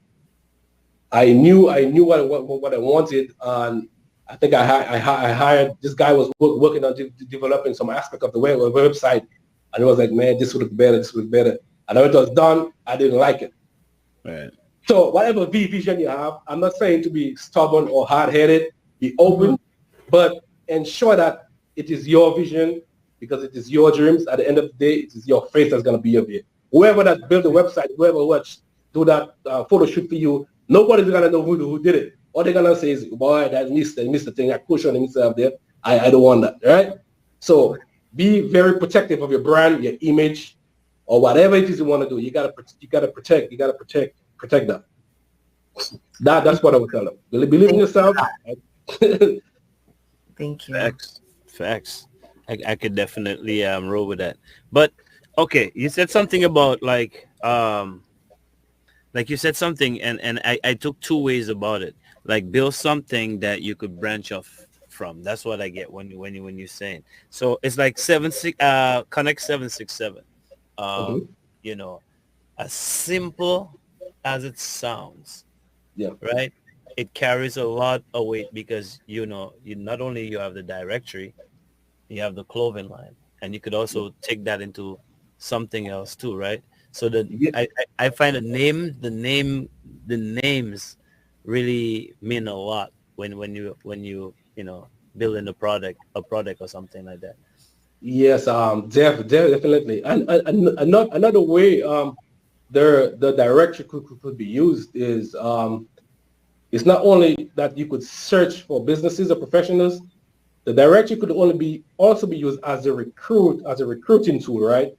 Speaker 4: I knew what I wanted, and I think I hired this guy was working on developing some aspect of the website, and it was like, man, this would look better, this would look better. And when it was done, I didn't like it.
Speaker 2: Right.
Speaker 4: So whatever vision you have, I'm not saying to be stubborn or hard-headed, be open, but ensure that it is your vision because it is your dreams. At the end of the day, it is your face that's going to be up here. Whoever that built the website, whoever do that photo shoot for you, nobody's going to know who did it. All they're going to say is, boy, that missed the thing. I push on him up there. I don't want that, right? So be very protective of your brand, your image, or whatever it is you want to do. You gotta protect that. That's what I would tell them. Believe in yourself.
Speaker 3: Thank you.
Speaker 2: Facts. I could definitely roll with that. But okay, you said something about like you said something, and I took two ways about it. Like build something that you could branch off from. That's what I get when you're saying. So it's like Connect 767. You know, as simple as it sounds.
Speaker 4: Yeah.
Speaker 2: Right. It carries a lot of weight because you not only you have the directory, you have the clothing line, and you could also take that into something else too, right? So I find the names really mean a lot when you building a product or something like that.
Speaker 4: Yes, definitely. And another way the directory could be used is it's not only that you could search for businesses or professionals. The directory could also be used as a recruiting tool, right?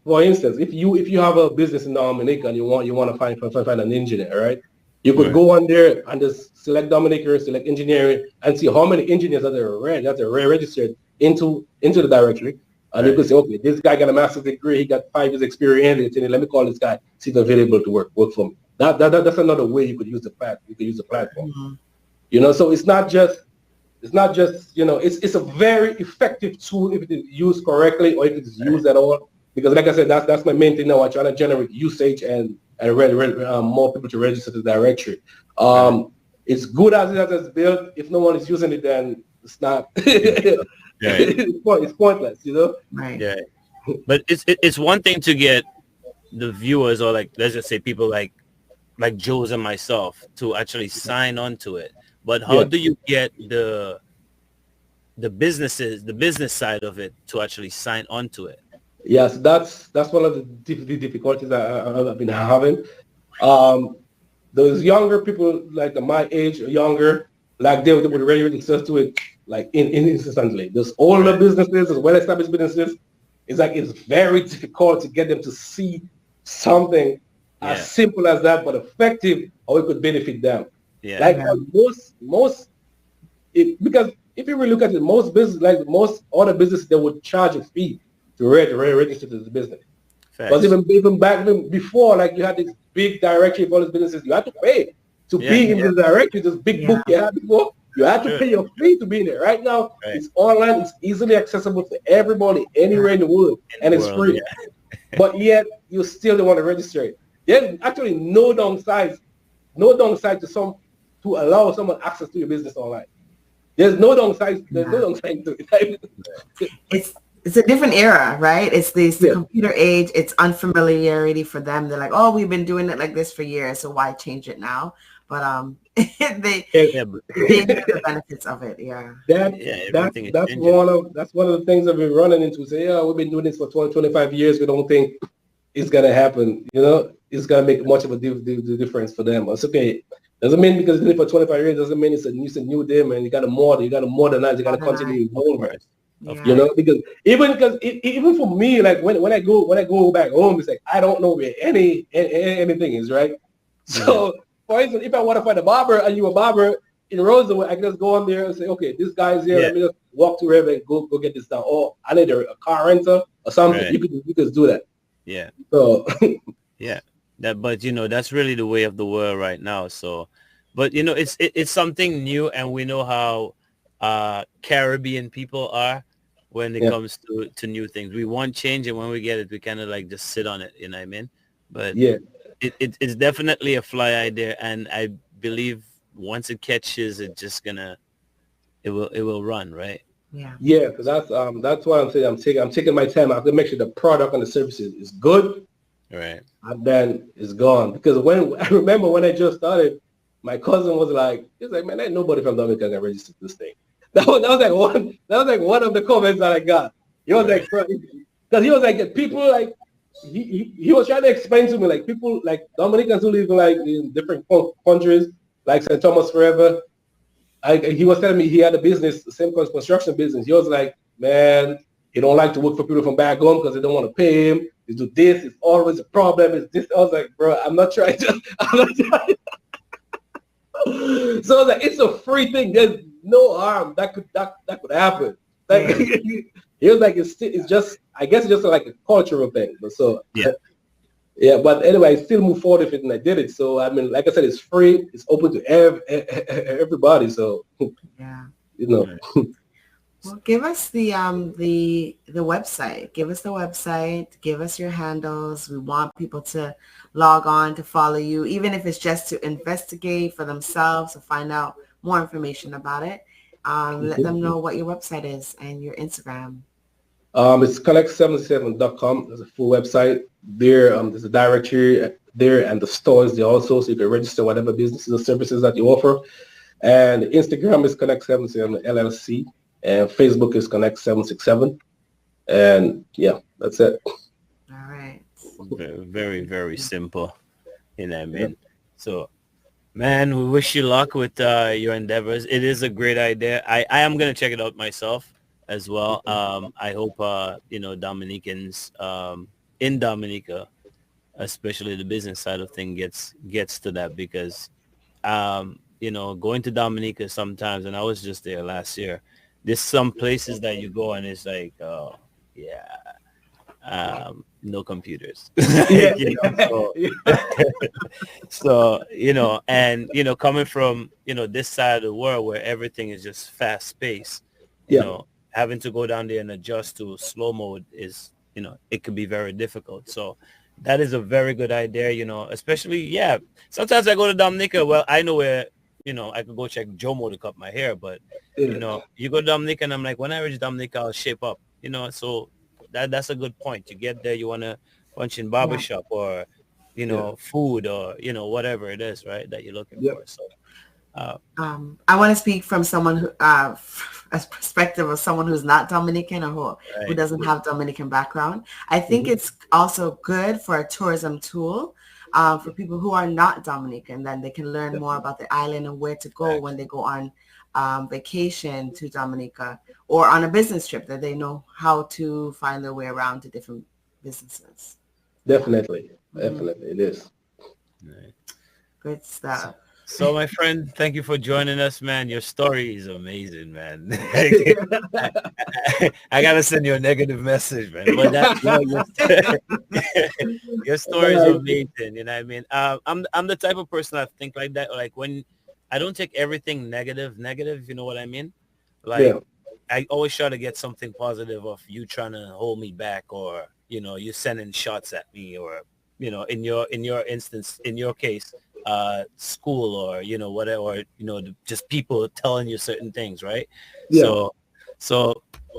Speaker 4: For instance, if you have a business in Dominica and you want to find an engineer, right? You could go on there and just select Dominica, select engineering, and see how many engineers that are registered into the directory. And you could say, okay, this guy got a master's degree, he got 5 years experience, and let me call this guy, see if he's available to work for me. That's another way you could use the platform. Mm-hmm. So it's not just it's a very effective tool if it is used correctly or if it is used at all. Because like I said, that's my main thing now. I'm trying to generate usage and more people to register the directory. It's good as it's built. If no one is using it, then it's not. It's pointless,
Speaker 3: Right.
Speaker 2: Yeah. But it's one thing to get the viewers, or like let's just say people like Joe's and myself to actually sign on to it. But how do you get the business side of it to actually sign on to it?
Speaker 4: Yes, that's one of the difficulties I've been having. Those younger people, like my age or younger, like they would really access to it like instantly. Those older businesses, those well-established businesses, it's very difficult to get them to see something as simple as that, but effective, how it could benefit them.
Speaker 2: Yeah.
Speaker 4: Like because if you really look at it, most other businesses, they would charge a fee to register to the business. Because even back before, like you had this big directory of all these businesses, you had to pay to be in the directory. This big book you had before, you had to pay your fee to be in there. Right now, it's online. It's easily accessible for everybody anywhere in the world, and it's free. But yet, you still don't want to register it. There's actually no downside to allow someone access to your business online. There's no downside. There's no downside to it.
Speaker 3: It's a different era, right? It's the computer age. It's unfamiliarity for them. They're like, oh, we've been doing it like this for years, so why change it now? But they know the benefits of it. Yeah.
Speaker 4: That's one of the things that we're running into. Say, we've been doing this for 20, 25 years. We don't think it's gonna happen. It's gonna make much of a difference for them. It's okay. Doesn't mean because it's been for 25 years doesn't mean it's a new day, man. You gotta modernize. You gotta continue evolving. Because even for me, like when I go back home, it's like I don't know where anything is, right? So for instance, if I want to find a barber and you're a barber in Roosevelt, I can just go on there and say, okay, this guy's here. Let me just walk to wherever and go get this done. Or I need a car rental or something. Right. You could do that.
Speaker 2: Yeah.
Speaker 4: So
Speaker 2: but that's really the way of the world right now. So, but it's something new, and we know how Caribbean people are when it comes to new things. We want change, and when we get it, we kind of like just sit on it. You know what I mean? But it's definitely a fly idea, and I believe once it catches, it will run, right?
Speaker 4: Yeah, because that's what I'm saying. I'm taking my time. I have to make sure the product and the services is good,
Speaker 2: right?
Speaker 4: And then it's gone. Because I remember when I just started, my cousin was like, man, ain't nobody from Dominica can register this thing. That was like one of the comments that I got. He was like, bro, because he was like, people like, he was trying to explain to me, like, people like Dominicans who live like in different countries, like St. Thomas forever. He was telling me he had a business, the same construction business. He was like, man, he don't like to work for people from back home because they don't want to pay him. He do this. It's always a problem. It's this. I was like, bro, I'm not trying to. I'm not trying. So I was like, it's a free thing. There's no harm that could happen. Like, he was like, it's just, I guess it's just like a cultural thing. But so yeah. But anyway, I still move forward with it, and I did it. So I mean, like I said, it's free. It's open to everybody. So
Speaker 3: yeah,
Speaker 4: you know.
Speaker 3: Well, give us the website. Give us the website. Give us your handles. We want people to log on to follow you, even if it's just to investigate for themselves to find out more information about it. Let them know what your website is and your Instagram.
Speaker 4: It's collect77.com. There's a full website there. There's a directory there, and the stores there also, so you can register whatever businesses or services that you offer. And Instagram is Connect77 LLC, and Facebook is Connect767. And yeah, that's it.
Speaker 3: All right.
Speaker 2: Very, very simple. You know what I mean? So, man, we wish you luck with your endeavors. It is a great idea. I am going to check it out myself as well. I hope, Dominicans in Dominica, especially the business side of things, gets to that because, going to Dominica sometimes, and I was just there last year, there's some places that you go and it's like, oh, yeah, no computers. So, coming from, this side of the world where everything is just fast paced, having to go down there and adjust to slow mode is, it could be very difficult. So that is a very good idea, especially, sometimes I go to Dominica. Well, I know where, I could go check Jomo to cut my hair, but, you go to Dominica and I'm like, when I reach Dominica, I'll shape up, so that's a good point. You get there, you want to punch in barbershop or, food or, whatever it is, right, that you're looking for. So,
Speaker 3: I want to speak from someone who, a perspective of someone who's not Dominican or who doesn't have Dominican background. I think it's also good for a tourism tool for people who are not Dominican. Then they can learn more about the island and where to go when they go on vacation to Dominica or on a business trip, that they know how to find their way around to different businesses.
Speaker 4: Definitely it is.
Speaker 2: Right.
Speaker 3: Good stuff.
Speaker 2: So my friend, thank you for joining us, man. Your story is amazing, man. I gotta send you a negative message, man. But your story is amazing. You know what I mean? I'm the type of person that think like that. Like when I don't take everything negative. You know what I mean? Like I always try to get something positive of you trying to hold me back, or you sending shots at me, or in your instance, in your case, school or whatever, or just people telling you certain things, right? So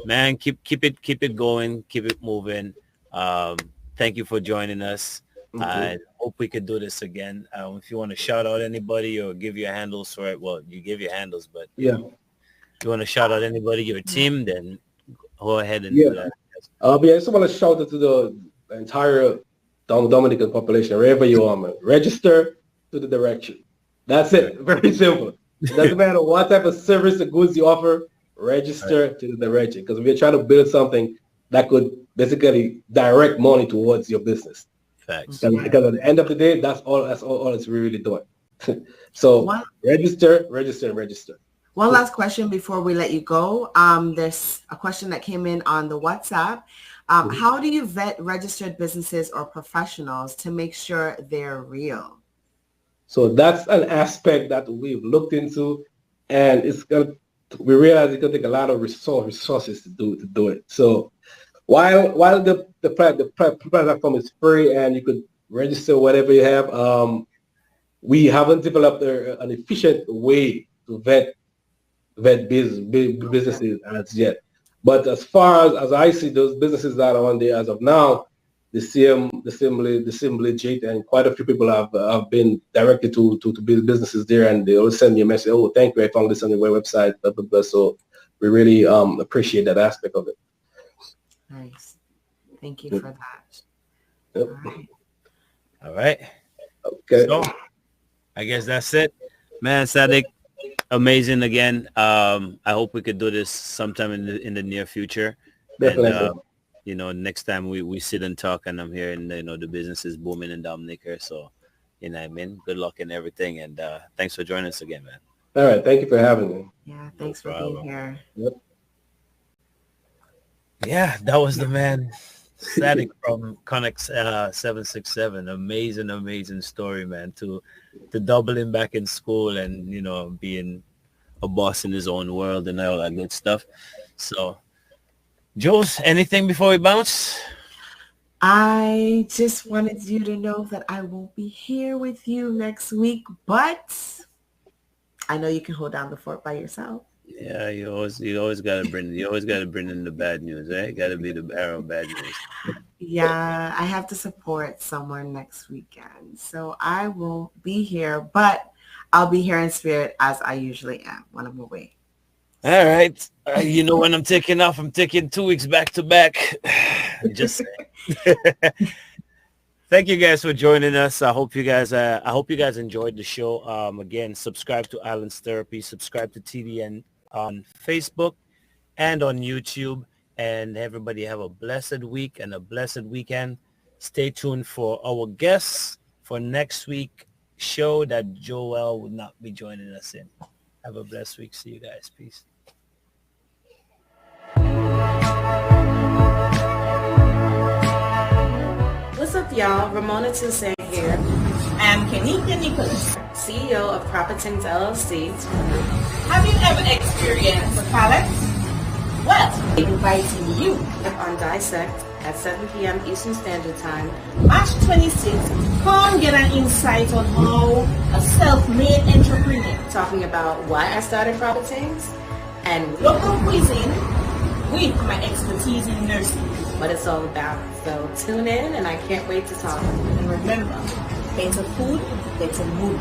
Speaker 2: man, keep it going, keep it moving. Thank you for joining us. I hope we could do this again. If you want to shout out anybody or give your handles for it, well, you give your handles, but if you want to shout out anybody, your team, then go ahead and do that.
Speaker 4: I just want to shout out to the entire Dominican population, wherever you are, man. Register to the directory. That's it. Very simple. It doesn't matter what type of service or goods you offer, register to the directory, because we're trying to build something that could basically direct money towards your business.
Speaker 2: Facts.
Speaker 4: Because at the end of the day, that's all it's really doing. So register.
Speaker 3: One last question before we let you go. There's a question that came in on the WhatsApp. How do you vet registered businesses or professionals to make sure they're real?
Speaker 4: So that's an aspect that we've looked into, and we realize it's gonna take a lot of resources to do it. So while the platform is free and you could register whatever you have, we haven't developed an efficient way to vet businesses as yet. But as far as I see, those businesses that are on there as of now, they seem legit, and quite a few people have been directed to build businesses there, and they always send me a message, oh, thank you, I found this on your website, blah, blah, blah. So we really appreciate that aspect of it.
Speaker 3: Nice. Thank you for that.
Speaker 4: Yep.
Speaker 3: All right.
Speaker 2: All right.
Speaker 4: Okay.
Speaker 2: So I guess that's it. Man, Sadiq, amazing again. I hope we could do this sometime in the near future.
Speaker 4: Definitely.
Speaker 2: And you know, next time we sit and talk, and I'm hearing, you know, the business is booming in Dominica. So, you know what I mean? Good luck and everything. And thanks for joining us again, man.
Speaker 4: All right. Thank you for having me.
Speaker 3: Yeah, thanks for
Speaker 2: problem.
Speaker 3: being here.
Speaker 4: Yep.
Speaker 2: Yeah, that was the man, Sadiq from Connex 767. Amazing story, man. To doubling back in school and, you know, being a boss in his own world and all that good stuff. So, Jules, anything before we bounce?
Speaker 3: I just wanted you to know that I won't be here with you next week, but I know you can hold down the fort by yourself.
Speaker 2: Yeah, you always gotta bring in the bad news, eh? Gotta be the bearer of bad news.
Speaker 3: Yeah, I have to support someone next weekend, so I won't be here, but I'll be here in spirit as I usually am when I'm away.
Speaker 2: All right. You know when I'm taking off, I'm taking 2 weeks back to back. Just saying. Thank you guys for joining us. I hope you guys enjoyed the show. Again, subscribe to Islands Therapy, subscribe to TDN on Facebook and on YouTube. And everybody have a blessed week and a blessed weekend. Stay tuned for our guests for next week show that Joel will not be joining us in. Have a blessed week. See you guys. Peace.
Speaker 3: What's up, y'all? Ramona Toussaint here.
Speaker 5: I'm Kenika Nicholas.
Speaker 3: CEO of Proper Things LLC.
Speaker 5: Have you ever experienced a palette? Well, inviting you
Speaker 3: On Dissect at 7 p.m. Eastern Standard Time.
Speaker 5: March 26th. Come get an insight on how a self-made entrepreneur
Speaker 3: Talking about why I started Proper Things and
Speaker 5: local cuisine with my expertise in nursing.
Speaker 3: what it's all about. So tune in, and I can't wait to talk.
Speaker 5: And remember, better food, better mood.